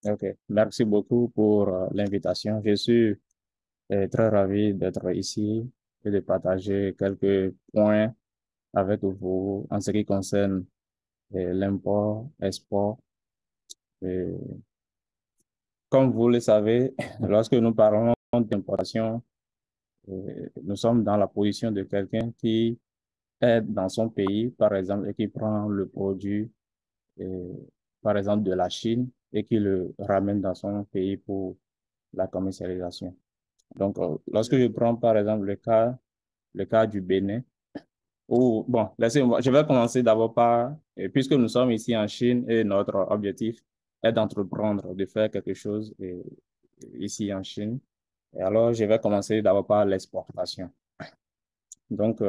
OK. Merci beaucoup pour l'invitation. Je suis très ravi d'être ici et de partager quelques points avec vous en ce qui concerne l'import, export. Comme vous le savez, lorsque nous parlons d'importation, nous sommes dans la position de quelqu'un qui est dans son pays, par exemple, et qui prend le produit, par exemple, de la Chine et qui le ramène dans son pays pour la commercialisation. Donc, lorsque je prends, par exemple, le cas du Bénin, bon, laissez-moi, je vais commencer d'abord par, puisque nous sommes ici en Chine et notre objectif est d'entreprendre, de faire quelque chose ici en Chine. Et alors, je vais commencer d'abord par l'exportation. Donc,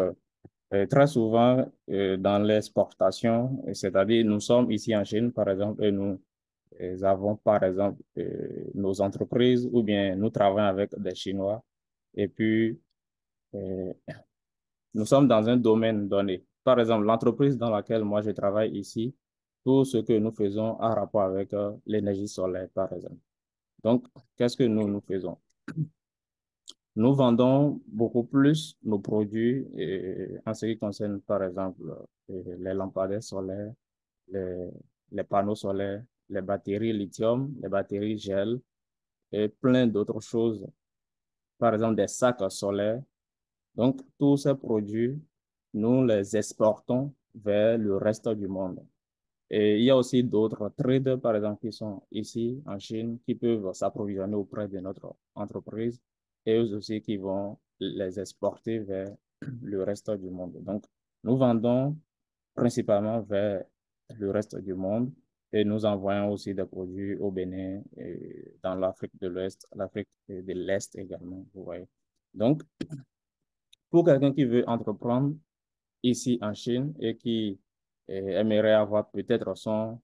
très souvent, dans l'exportation, c'est-à-dire nous sommes ici en Chine, par exemple, et nous avons, par exemple, nos entreprises ou bien nous travaillons avec des Chinois et puis nous sommes dans un domaine donné. Par exemple, l'entreprise dans laquelle moi je travaille ici, tout ce que nous faisons a rapport avec l'énergie solaire, par exemple. Donc, qu'est-ce que nous faisons? Nous vendons beaucoup plus nos produits en ce qui concerne, par exemple, les lampadaires solaires, les panneaux solaires, les batteries lithium, les batteries gel et plein d'autres choses. Par exemple, des sacs solaires. Donc, tous ces produits, nous les exportons vers le reste du monde. Et il y a aussi d'autres traders, par exemple, qui sont ici en Chine, qui peuvent s'approvisionner auprès de notre entreprise et eux aussi qui vont les exporter vers le reste du monde. Donc, nous vendons principalement vers le reste du monde et nous envoyons aussi des produits au Bénin et dans l'Afrique de l'Ouest, l'Afrique de l'Est également, vous voyez. Donc, pour quelqu'un qui veut entreprendre ici en Chine et qui aimerait avoir peut-être son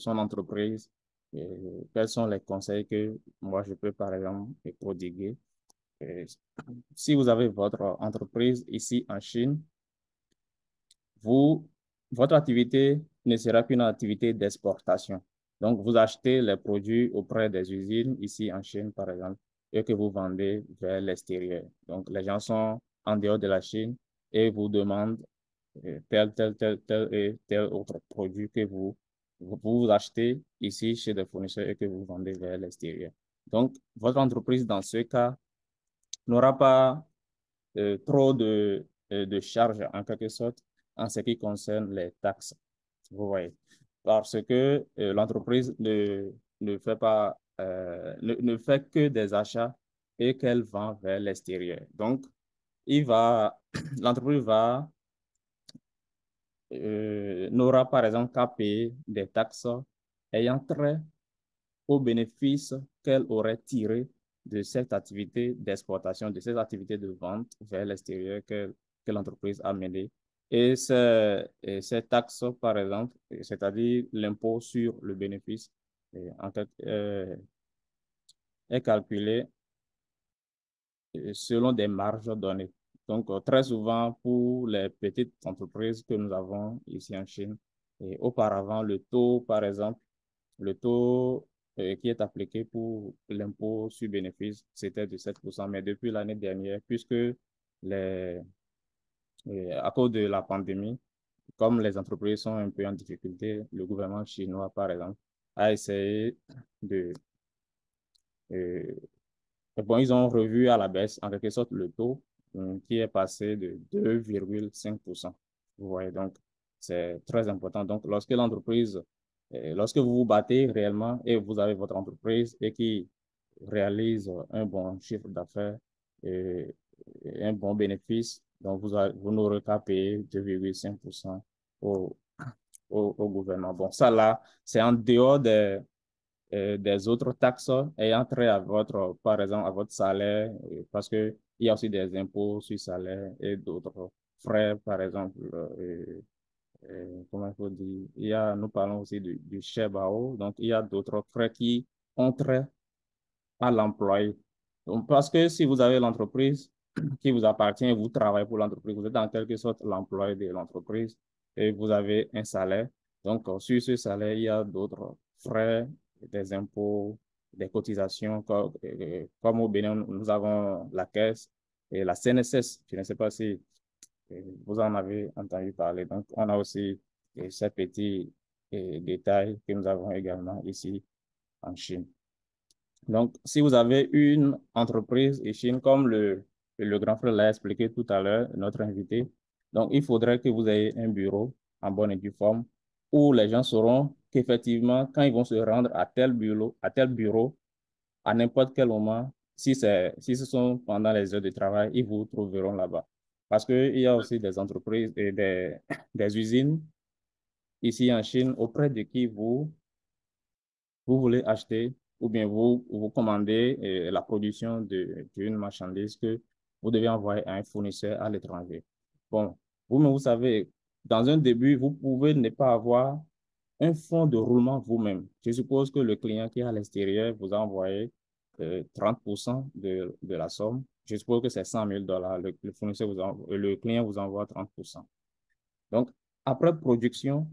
entreprise, quels sont les conseils que moi je peux par exemple prodiguer? Si vous avez votre entreprise ici en Chine, votre activité ne sera qu'une activité d'exportation. Donc, vous achetez les produits auprès des usines ici en Chine, par exemple, et que vous vendez vers l'extérieur. Donc, les gens sont en dehors de la Chine et vous demande tel et tel autre produit que vous achetez ici chez des fournisseurs et que vous vendez vers l'extérieur. Donc, votre entreprise, dans ce cas, n'aura pas trop de charges, en quelque sorte, en ce qui concerne les taxes. Vous voyez. Parce que l'entreprise ne fait pas, ne fait que des achats et qu'elle vend vers l'extérieur. Donc, l'entreprise n'aura par exemple qu'à payer des taxes ayant trait aux bénéfices qu'elle aurait tirés de cette activité d'exportation, de cette activité de vente vers l'extérieur que l'entreprise a menée. Et ces taxes, par exemple, c'est-à-dire l'impôt sur le bénéfice, est calculé selon des marges données. Donc, très souvent, pour les petites entreprises que nous avons ici en Chine, et auparavant, le taux, par exemple, le taux qui est appliqué pour l'impôt sur bénéfice, c'était de 7%. Mais depuis l'année dernière, puisque à cause de la pandémie, comme les entreprises sont un peu en difficulté, le gouvernement chinois, par exemple, a essayé de... euh, bon, ils ont revu à la baisse, en quelque sorte, le taux qui est passé de 2,5%. Vous voyez, donc, c'est très important. Donc, lorsque vous vous battez réellement et vous avez votre entreprise et qui réalise un bon chiffre d'affaires et un bon bénéfice, donc vous n'aurez qu'à payer 2,5% au, au gouvernement. Bon, ça là, c'est en dehors des autres taxes ayant trait à votre, par exemple, à votre salaire, parce que il y a aussi des impôts sur salaire et d'autres frais, par exemple, comment il faut dire, nous parlons aussi du Shebao, donc il y a d'autres frais qui ont trait à l'employé. Donc, parce que si vous avez l'entreprise qui vous appartient, vous travaillez pour l'entreprise, vous êtes en quelque sorte l'employé de l'entreprise et vous avez un salaire. Donc, sur ce salaire, il y a d'autres frais, des impôts, des cotisations. Comme au Bénin, nous avons la caisse et la CNSS. Je ne sais pas si vous en avez entendu parler. Donc, on a aussi ces petits détails que nous avons également ici en Chine. Donc, si vous avez une entreprise ici, comme le grand frère l'a expliqué tout à l'heure, notre invité, donc il faudrait que vous ayez un bureau en bonne et due forme où les gens sauront qu'effectivement, quand ils vont se rendre à tel bureau, à n'importe quel moment, si ce sont pendant les heures de travail, ils vous trouveront là-bas. Parce qu'il y a aussi des entreprises et des usines ici en Chine auprès de qui vous voulez acheter ou bien vous commandez la production d'une marchandise que vous devez envoyer à un fournisseur à l'étranger. Bon, vous-même, vous savez, dans un début, vous pouvez ne pas avoir un fonds de roulement vous-même. Je suppose que le client qui est à l'extérieur vous a envoyé 30% de la somme. Je suppose que c'est 100 000 $. Le client vous envoie 30%. Donc, après production,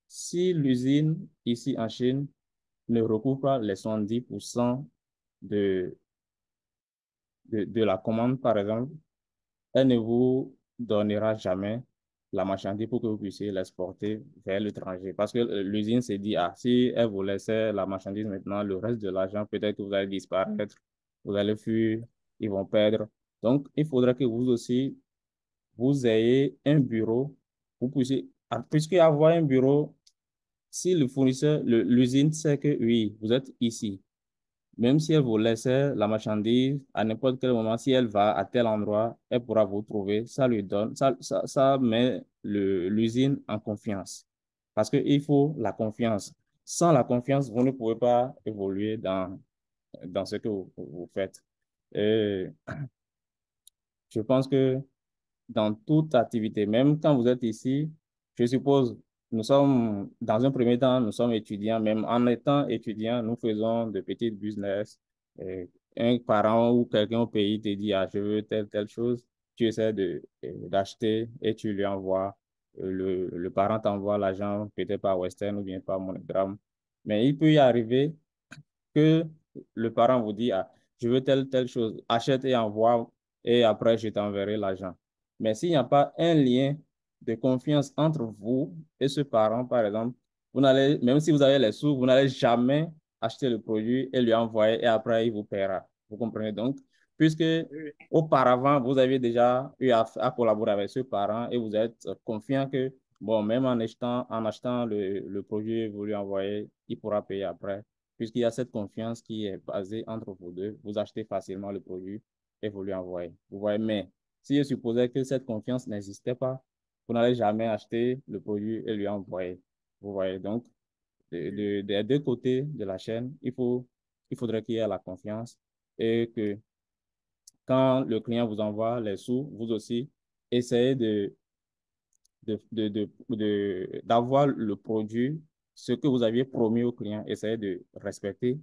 si l'usine ici en Chine ne recouvre pas les 70% de, de la commande, par exemple, elle ne vous donnera jamais la marchandise pour que vous puissiez l'exporter vers l'étranger. Parce que l'usine s'est dit, ah, si elle vous laissait la marchandise maintenant, le reste de l'argent, peut-être que vous allez disparaître, vous allez fuir, ils vont perdre. Donc, il faudrait que vous aussi, vous ayez un bureau, vous puissiez, puisque avoir un bureau, si le fournisseur, l'usine sait que oui, vous êtes ici, même si elle vous laissait la marchandise, à n'importe quel moment, si elle va à tel endroit, elle pourra vous trouver. Ça lui donne, ça met l'usine en confiance. Parce qu'il faut la confiance. Sans la confiance, vous ne pouvez pas évoluer dans ce que vous faites. Et je pense que dans toute activité, même quand vous êtes ici, je suppose, nous sommes, dans un premier temps, nous sommes étudiants, même en étant étudiants, nous faisons de petits business. Et un parent ou quelqu'un au pays te dit, ah, je veux telle chose, tu essaies d'acheter et tu lui envoies. Le parent t'envoie l'argent, peut-être par Western ou bien par MoneyGram. Mais il peut y arriver que le parent vous dit, ah, je veux telle chose, achète et envoie, et après, je t'enverrai l'argent. Mais s'il n'y a pas un lien de confiance entre vous et ce parent, par exemple, vous n'allez, même si vous avez les sous, vous n'allez jamais acheter le produit et lui envoyer et après il vous paiera. Vous comprenez donc? Puisque auparavant, vous aviez déjà eu à collaborer avec ce parent et vous êtes confiant que, bon, même en achetant le produit, vous lui envoyez, il pourra payer après. Puisqu'il y a cette confiance qui est basée entre vous deux, vous achetez facilement le produit et vous lui envoyez. Vous voyez, mais si je supposais que cette confiance n'existait pas, vous n'allez jamais acheter le produit et lui envoyer. Vous voyez, donc, des deux côtés de la chaîne, il faudrait qu'il y ait la confiance et que quand le client vous envoie les sous, vous aussi, essayez d'avoir le produit, ce que vous aviez promis au client, essayez de respecter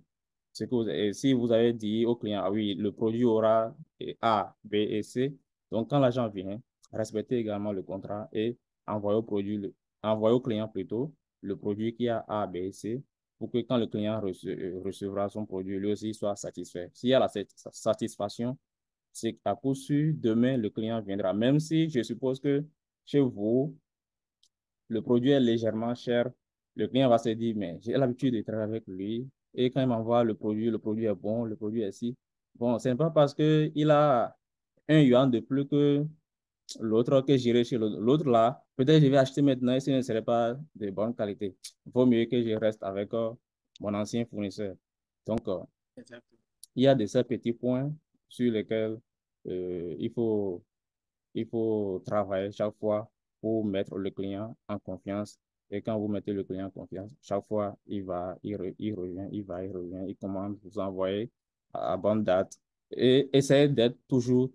ce que vous, et si vous avez dit au client, ah oui, le produit aura A, B et C, donc quand l'agent vient, respectez également le contrat et envoyez au client plutôt le produit qui a A, B et C pour que quand le client recevra son produit, lui aussi soit satisfait. S'il y a la satisfaction, c'est qu'à coup sûr, demain, le client viendra. Même si je suppose que chez vous, le produit est légèrement cher, le client va se dire, mais j'ai l'habitude de travailler avec lui. Et quand il m'envoie le produit est bon, le produit est si. Bon, ce n'est pas parce qu'il a un yuan de plus que l'autre que j'irai chez l'autre. L'autre là, peut-être je vais acheter maintenant et ce ne serait pas de bonne qualité. Il vaut mieux que je reste avec mon ancien fournisseur. Donc, il y a de ces petits points sur lesquels il faut travailler chaque fois pour mettre le client en confiance. Et quand vous mettez le client en confiance, chaque fois, il revient, il revient, il commande, vous envoyez à bonne date. Et essayez d'être toujours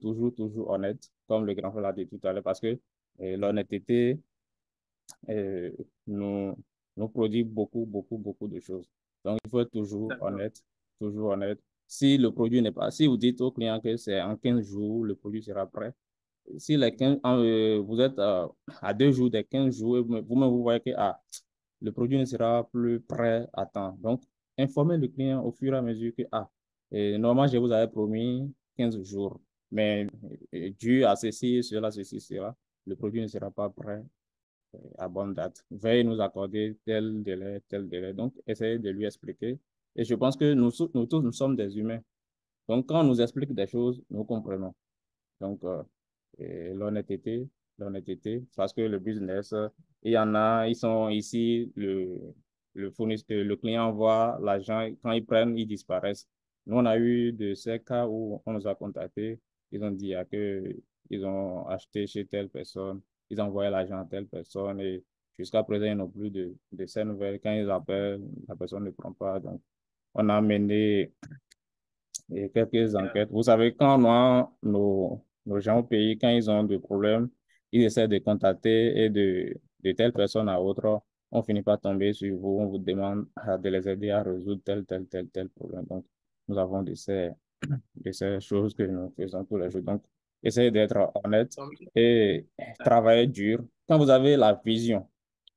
honnête, comme le grand frère l'a dit tout à l'heure, parce que l'honnêteté euh, nous, nous produit beaucoup de choses. Donc, il faut être toujours honnête, toujours honnête. Si le produit n'est pas, si vous dites au client que c'est en 15 jours, le produit sera prêt, si vous êtes à 2 jours des 15 jours, vous-même vous voyez que le produit ne sera plus prêt à temps. Donc, informez le client au fur et à mesure que normalement, je vous avais promis 15 jours, mais dû à ceci, cela, le produit ne sera pas prêt à bonne date. Veuillez nous accorder tel délai, tel délai. Donc, essayez de lui expliquer. Et je pense que nous tous, nous sommes des humains. Donc, quand on nous explique des choses, nous comprenons. Donc, et l'honnêteté, parce que le business, il y en a, ils sont ici, le fournisseur, le client envoie l'argent, quand ils prennent, ils disparaissent. Nous, on a eu de ces cas où on nous a contactés, ils ont dit que ils ont acheté chez telle personne, ils ont envoyé l'argent à telle personne et jusqu'à présent, ils n'ont plus de ces nouvelles. Quand ils appellent, la personne ne prend pas. Donc, on a mené et quelques enquêtes. Vous savez, quand nos gens au pays, quand ils ont des problèmes, ils essaient de contacter et de telle personne à autre, on finit par tomber sur vous, on vous demande de les aider à résoudre tel problème. Donc, nous avons de ces choses que nous faisons tous les jours. Donc, essayez d'être honnête et travailler dur. Quand vous avez la vision,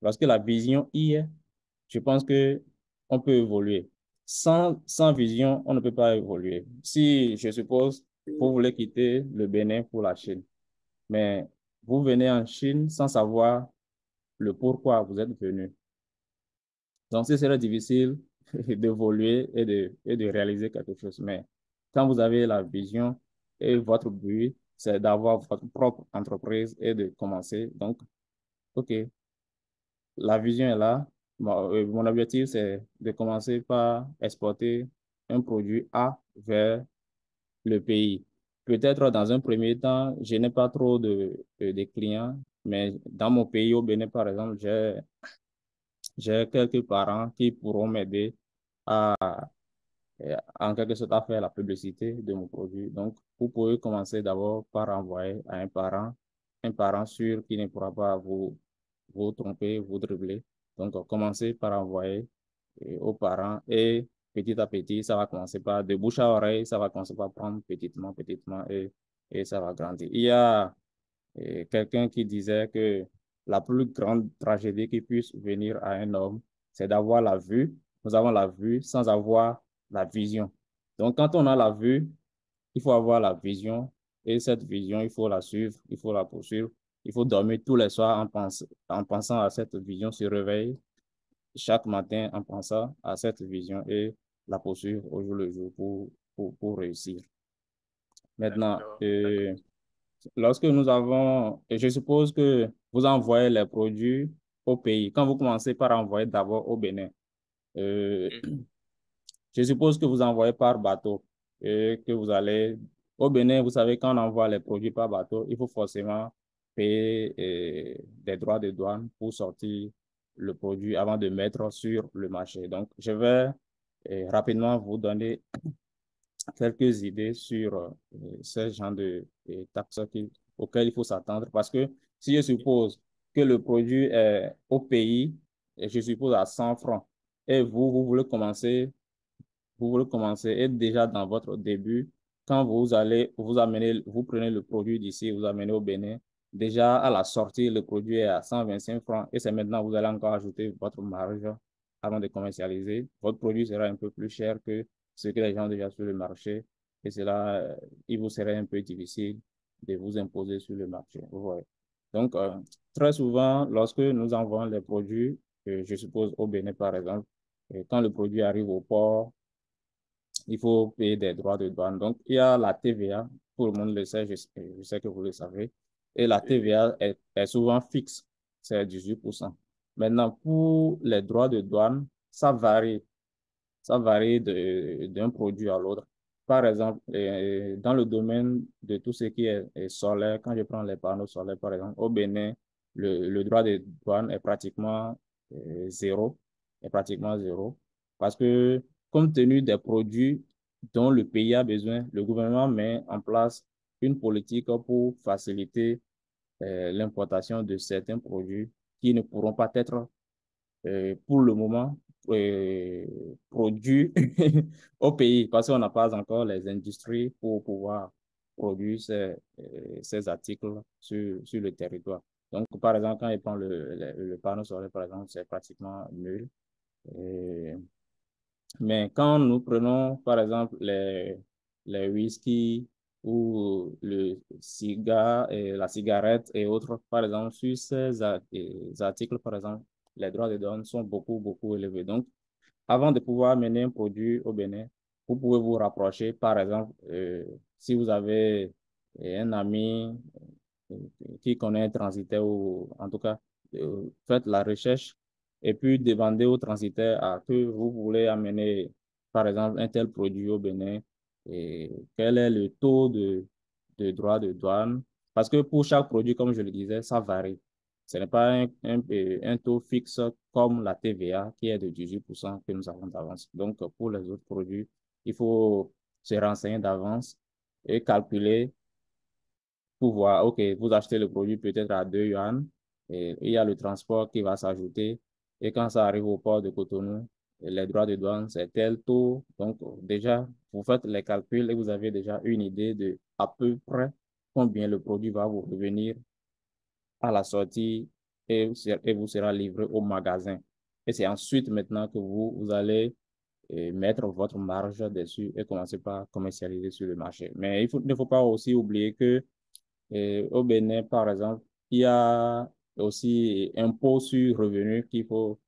lorsque la vision y est, je pense que on peut évoluer. Sans vision, on ne peut pas évoluer. Si, je suppose, vous voulez quitter le Bénin pour la Chine, mais vous venez en Chine sans savoir le pourquoi vous êtes venu. Donc, ce serait difficile d'évoluer et de réaliser quelque chose. Mais quand vous avez la vision et votre but, c'est d'avoir votre propre entreprise et de commencer. Donc, OK, la vision est là. Mon objectif, c'est de commencer par exporter un produit A vers le pays. Peut-être dans un premier temps, je n'ai pas trop de clients, mais dans mon pays, au Bénin, par exemple, j'ai quelques parents qui pourront m'aider à, en quelque sorte, à faire la publicité de mon produit. Donc, vous pouvez commencer d'abord par envoyer à un parent sûr qui ne pourra pas vous tromper, vous dribbler. Donc, commencez par envoyer aux parents et petit à petit, ça va commencer par de bouche à oreille, ça va commencer par prendre petitement et ça va grandir. Il y a quelqu'un qui disait que la plus grande tragédie qui puisse venir à un homme, c'est d'avoir la vue. Nous avons la vue sans avoir la vision. Donc, quand on a la vue, il faut avoir la vision Et cette vision, il faut la suivre, il faut la poursuivre. Il faut dormir tous les soirs en pensant à cette vision, se réveiller chaque matin en pensant à cette vision et la poursuivre au jour le jour pour réussir. Maintenant, D'accord. lorsque nous avons, et je suppose que vous envoyez les produits au pays. Quand vous commencez par envoyer d'abord au Bénin, euh, je suppose que vous envoyez par bateau et que vous allez au Bénin. Vous savez, quand on envoie les produits par bateau, il faut forcément payer des droits de douane pour sortir le produit avant de mettre sur le marché. Donc, je vais rapidement vous donner quelques idées sur ce genre de taxes auxquelles il faut s'attendre. Parce que si je suppose que le produit est au pays, et je suppose à 100 francs, et vous voulez commencer, être déjà dans votre début, quand vous allez vous amener, vous prenez le produit d'ici, vous amenez au Bénin, déjà à la sortie, le produit est à 125 francs, et c'est maintenant que vous allez encore ajouter votre marge avant de commercialiser. Votre produit sera un peu plus cher que ce que les gens ont déjà sur le marché, et cela, il vous serait un peu difficile de vous imposer sur le marché. Vous voyez. Donc, très souvent, lorsque nous envoyons les produits, je suppose au Bénin par exemple, quand le produit arrive au port, il faut payer des droits de douane. Donc, il y a la TVA, tout le monde le sait, je sais que vous le savez, et la TVA est souvent fixe, c'est 18%. Maintenant, pour les droits de douane, ça varie d'un produit à l'autre. Par exemple, dans le domaine de tout ce qui est solaire, quand je prends les panneaux solaires, par exemple, au Bénin, le droit de douane est pratiquement zéro, est pratiquement zéro, parce que compte tenu des produits dont le pays a besoin, le gouvernement met en place une politique pour faciliter l'importation de certains produits qui ne pourront pas être pour le moment euh, produits au pays parce qu'on n'a pas encore les industries pour pouvoir produire ces articles sur le territoire. Donc, par exemple, quand il prend le panneau solaire, par exemple, c'est pratiquement nul. Euh, mais quand nous prenons, par exemple, les whisky ou le cigare et la cigarette et autres, par exemple, sur ces articles, par exemple, les droits de douane sont beaucoup, beaucoup élevés. Donc, avant de pouvoir mener un produit au Bénin, vous pouvez vous rapprocher, par exemple, si vous avez un ami euh, qui connaît un transitaire ou en tout cas, faites la recherche et puis demandez au transitaire à que vous voulez amener, par exemple, un tel produit au Bénin et quel est le taux de droit de douane. Parce que pour chaque produit, comme je le disais, ça varie. Ce n'est pas un taux fixe comme la TVA qui est de 18% que nous avons d'avance. Donc, pour les autres produits, il faut se renseigner d'avance et calculer pour voir, OK, vous achetez le produit peut-être à 2 yuan et il y a le transport qui va s'ajouter. Et quand ça arrive au port de Cotonou, les droits de douane, c'est tel taux. Donc, déjà, vous faites les calculs et vous avez déjà une idée de à peu près combien le produit va vous revenir à la sortie et vous sera livré au magasin. Et c'est ensuite maintenant que vous allez mettre votre marge dessus et commencer par commercialiser sur le marché. Mais il ne faut pas aussi oublier que au Bénin, par exemple, il y a aussi impôt sur revenu euh, qu'il faut,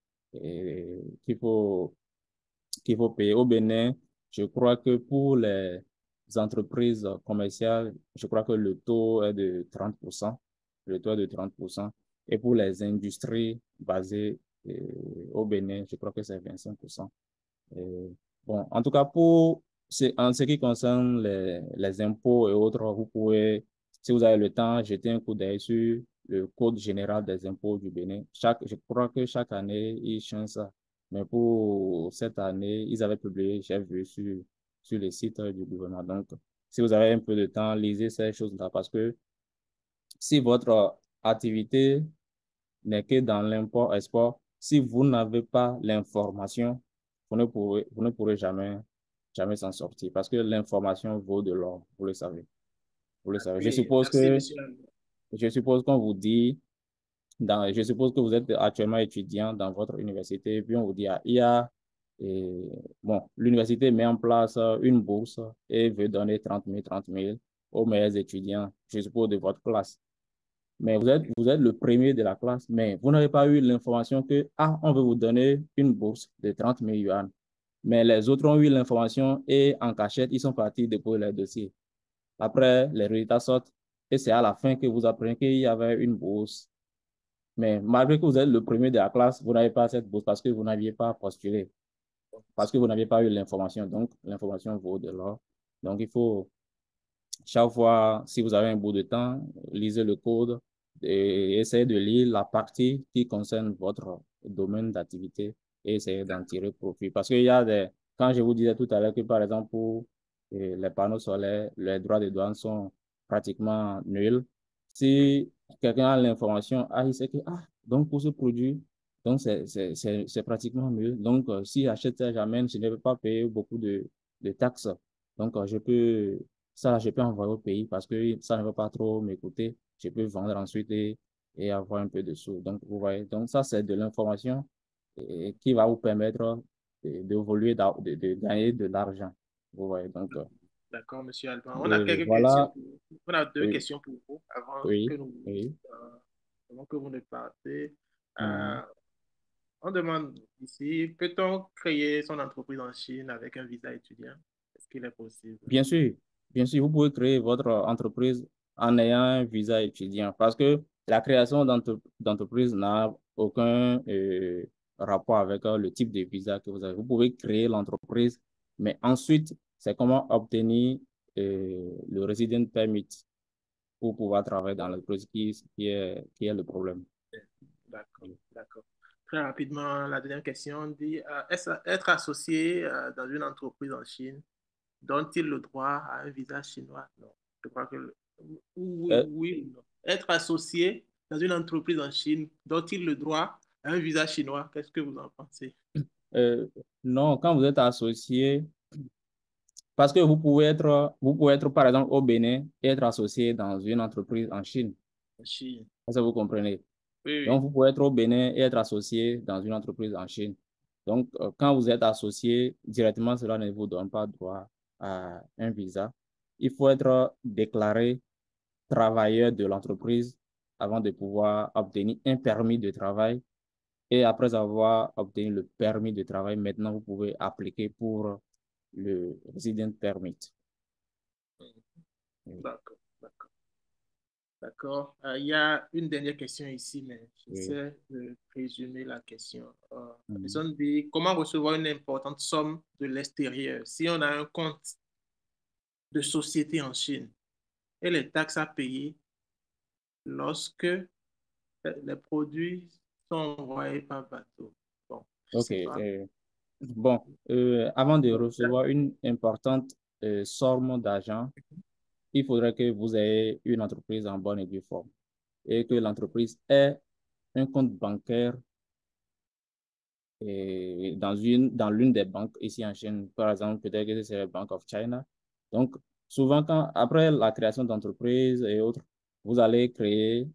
qu'il faut payer. Au Bénin, je crois que pour les entreprises commerciales, je crois que le taux est de 30%. Le taux est de 30%. Et pour les industries basées au Bénin, je crois que c'est 25%. Euh, bon, en tout cas, en ce qui concerne les impôts et autres, vous pouvez, si vous avez le temps, jeter un coup d'œil sur le Code général des impôts du Bénin. Je crois que chaque année, ils changent ça. Mais pour cette année, ils avaient publié, j'ai vu sur le site du gouvernement. Donc, si vous avez un peu de temps, lisez ces choses-là parce que si votre activité n'est que dans l'import-export, si vous n'avez pas l'information, vous ne pourrez jamais s'en sortir parce que l'information vaut de l'or, vous le savez. Vous le savez. Oui, merci, monsieur. Je suppose qu'on vous dit, je suppose que vous êtes actuellement étudiant dans votre université, et puis on vous dit, bon, l'université met en place une bourse et veut donner 30 000, 30 000. aux meilleurs étudiants, je suppose, de votre classe. Mais vous êtes le premier de la classe, mais vous n'avez pas eu l'information que, ah, on veut vous donner une bourse de 30 000 yuan. Mais les autres ont eu l'information et en cachette, ils sont partis déposer les dossiers. Après, les résultats sortent et c'est à la fin que vous apprenez qu'il y avait une bourse. Mais malgré que vous êtes le premier de la classe, vous n'avez pas cette bourse parce que vous n'aviez pas postulé, parce que vous n'aviez pas eu l'information. Donc, l'information vaut de l'or. Donc, il faut, chaque fois, si vous avez un bout de temps, lisez le code et essayez de lire la partie qui concerne votre domaine d'activité et essayez d'en tirer profit. Parce qu'il y a des, quand je vous disais tout à l'heure que, par exemple, pour les panneaux solaires, les droits de douane sont pratiquement nuls. Si quelqu'un a l'information, ah, il sait que, ah, donc pour ce produit, donc c'est pratiquement nul. Donc, si achète ça, j'amène, je ne vais pas payer beaucoup de taxes. Donc, je peux ça, je peux envoyer au pays parce que ça ne va pas trop m'écouter. Je peux vendre ensuite et avoir un peu de sous. Donc, vous voyez, donc ça, c'est de l'information qui va vous permettre d'évoluer, de gagner de l'argent. Vous voyez, donc, D'accord, Monsieur Alban. On a quelques questions voilà. pour vous. On a deux Oui, questions pour vous oui, oui. avant que vous ne partez. Mhm. On demande ici, peut-on créer son entreprise en Chine avec un visa étudiant? Est-ce qu'il est possible? Bien sûr, vous pouvez créer votre entreprise en ayant un visa étudiant parce que la création d'entreprise n'a aucun rapport avec le type de visa que vous avez. Vous pouvez créer l'entreprise, mais ensuite, c'est comment obtenir le resident permit pour pouvoir travailler dans l'entreprise qui est le problème. D'accord, d'accord. Très rapidement, la dernière question dit, être associé dans une entreprise en Chine donne-t-il le droit à un visa chinois? Non. Je crois que oui, Euh, oui ou non. Être associé dans une entreprise en Chine donne-t-il le droit à un visa chinois? Qu'est-ce que vous en pensez? euh, non, quand vous êtes associé, parce que vous pouvez être, par exemple, au Bénin et être associé dans une entreprise en Chine. En Chine. Ça, vous comprenez. Oui, Donc, oui. vous pouvez être au Bénin et être associé dans une entreprise en Chine. Donc, quand vous êtes associé, directement, cela ne vous donne pas droit à un visa. Il faut être déclaré travailleur de l'entreprise avant de pouvoir obtenir un permis de travail. Et après avoir obtenu le permis de travail, maintenant, vous pouvez appliquer pour le resident permit. Oui, D'accord, d'accord. D'accord. Il y a une dernière question ici, mais oui. j'essaie de résumer la question. La Mhm. personne dit, comment recevoir une importante somme de l'extérieur si on a un compte de société en Chine et les taxes à payer lorsque les produits sont envoyés par bateau? Bon, je OK. sais pas. Bon, avant de recevoir une importante somme d'argent, il faudrait que vous ayez une entreprise en bonne et due forme et que l'entreprise ait un compte bancaire dans l'une des banques ici en Chine. Par exemple, peut-être que c'est la Bank of China. Donc, souvent, après la création d'entreprise et autres, vous allez créer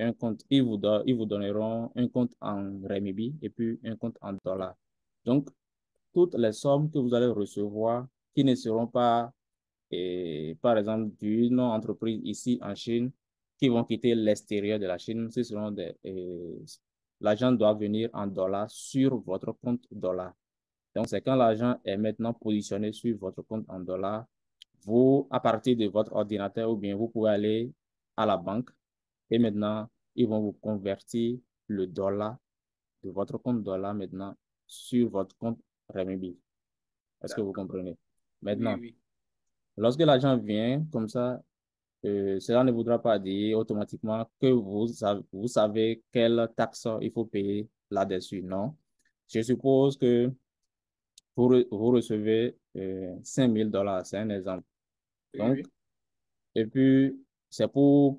un compte. Ils vous donneront un compte en renminbi et puis un compte en dollars. Donc, toutes les sommes que vous allez recevoir qui ne seront pas, par exemple, d'une entreprise ici en Chine, qui vont quitter l'extérieur de la Chine, ce seront l'argent doit venir en dollars sur votre compte dollar. Donc, c'est quand l'argent est maintenant positionné sur votre compte en dollars, vous, à partir de votre ordinateur, ou bien vous pouvez aller à la banque et maintenant, ils vont vous convertir le dollar de votre compte dollar maintenant sur votre compte renminbi. Est-ce que vous D'accord. comprenez? Oui, Maintenant, oui. lorsque l'argent vient comme ça, cela ne voudra pas dire automatiquement que vous savez quelle taxe il faut payer là-dessus. Non. Je suppose que vous recevez 5 000 dollars, c'est un exemple. Oui, Donc, oui. et puis, c'est pour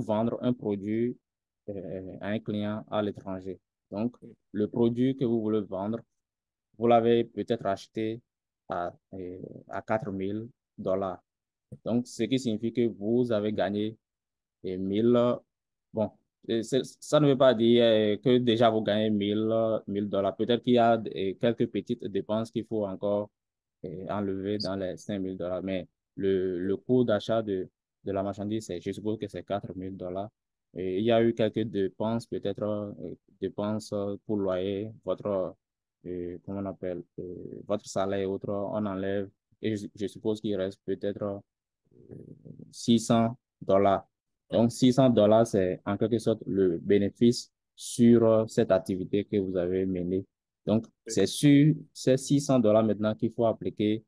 vendre un produit à un client à l'étranger. Donc, le produit que vous voulez vendre, vous l'avez peut-être acheté à 4 000 dollars. Donc, ce qui signifie que vous avez gagné 1000. Bon, ça ne veut pas dire que déjà vous gagnez 1000 dollars. Peut-être qu'il y a quelques petites dépenses qu'il faut encore enlever dans les 5 000 dollars. Mais le coût d'achat de la marchandise, je suppose que c'est $4 000. Et il y a eu quelques dépenses, peut-être dépenses pour loyer, votre, comment on appelle, votre salaire et autres, on enlève. Et je suppose qu'il reste peut-être $600. Donc, $600, c'est en quelque sorte le bénéfice sur cette activité que vous avez menée. Donc, c'est sur ces $600 maintenant qu'il faut appliquer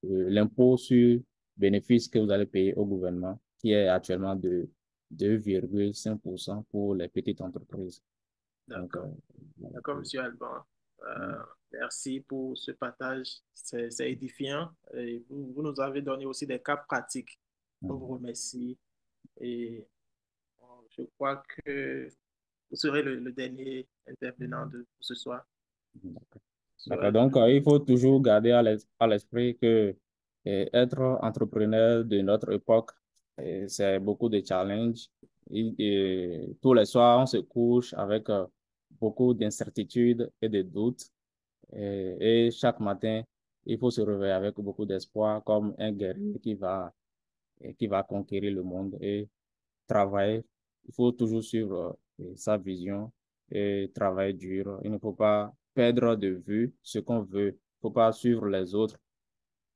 l'impôt sur bénéfice que vous allez payer au gouvernement, qui est actuellement de 2,5% pour les petites entreprises. D'accord. D'accord, Monsieur Alban. Merci pour ce partage. C'est édifiant. Et vous nous avez donné aussi des cas pratiques. Je vous remercie. Et je crois que vous serez le dernier intervenant de ce soir. D'accord. Donc, il faut toujours garder à l'esprit que être entrepreneur de notre époque, c'est beaucoup de challenges. Et tous les soirs, on se couche avec beaucoup d'incertitudes et de doutes. Et chaque matin, il faut se réveiller avec beaucoup d'espoir, comme un guerrier qui va conquérir le monde et travailler. Il faut toujours suivre sa vision et travailler dur. Il ne faut pas perdre de vue ce qu'on veut. Il ne faut pas suivre les autres.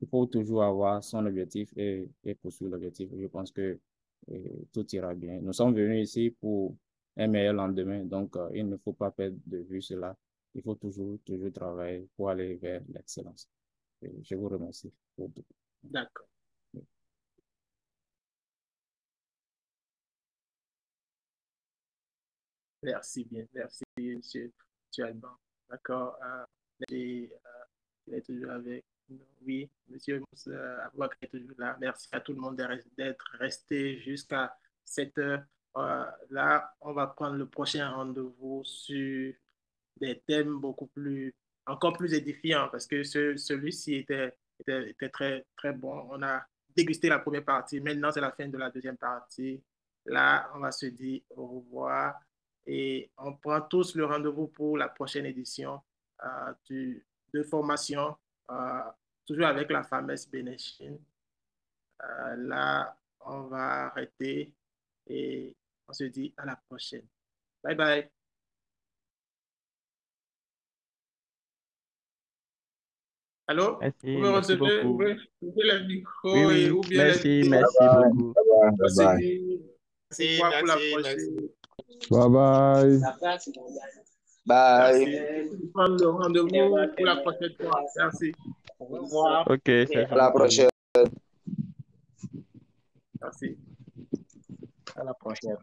Il faut toujours avoir son objectif et poursuivre l'objectif. Je pense que tout ira bien. Nous sommes venus ici pour un meilleur lendemain. Donc, il ne faut pas perdre de vue cela. Il faut toujours travailler pour aller vers l'excellence. Je vous remercie pour tout. D'accord. Merci bien. Merci, monsieur Alban. D'accord. Il est toujours avec nous. Oui, monsieur Abouak est toujours là. Merci à tout le monde d'être resté jusqu'à cette heure. Là, on va prendre le prochain rendez-vous sur des thèmes encore plus édifiants parce que celui-ci était très, très bon. On a dégusté la première partie. Maintenant, c'est la fin de la deuxième partie. Là, on va se dire au revoir et on prend tous le rendez-vous pour la prochaine édition de formation, euh, toujours avec la fameuse Bénéchine. Là, on va arrêter et on se dit à la prochaine. Bye bye. Allô? Vous Merci, me merci recevez? beaucoup. Ouvrez le Oui, micro et, oui, ou bien merci, les... merci beaucoup. Merci. Merci, Pour la merci, prochaine. Bye bye. Bye. Merci. Je prends le rendez-vous pour la prochaine fois. Merci. Au revoir. Ok, c'est À la gentil. prochaine. Merci. À la prochaine.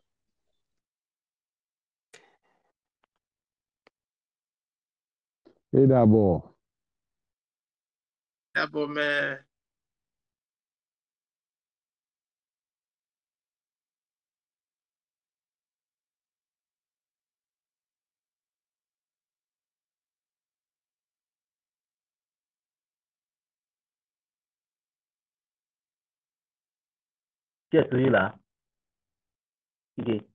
Et d'abord. D'abord, mais... Qui est celui-là? Ok.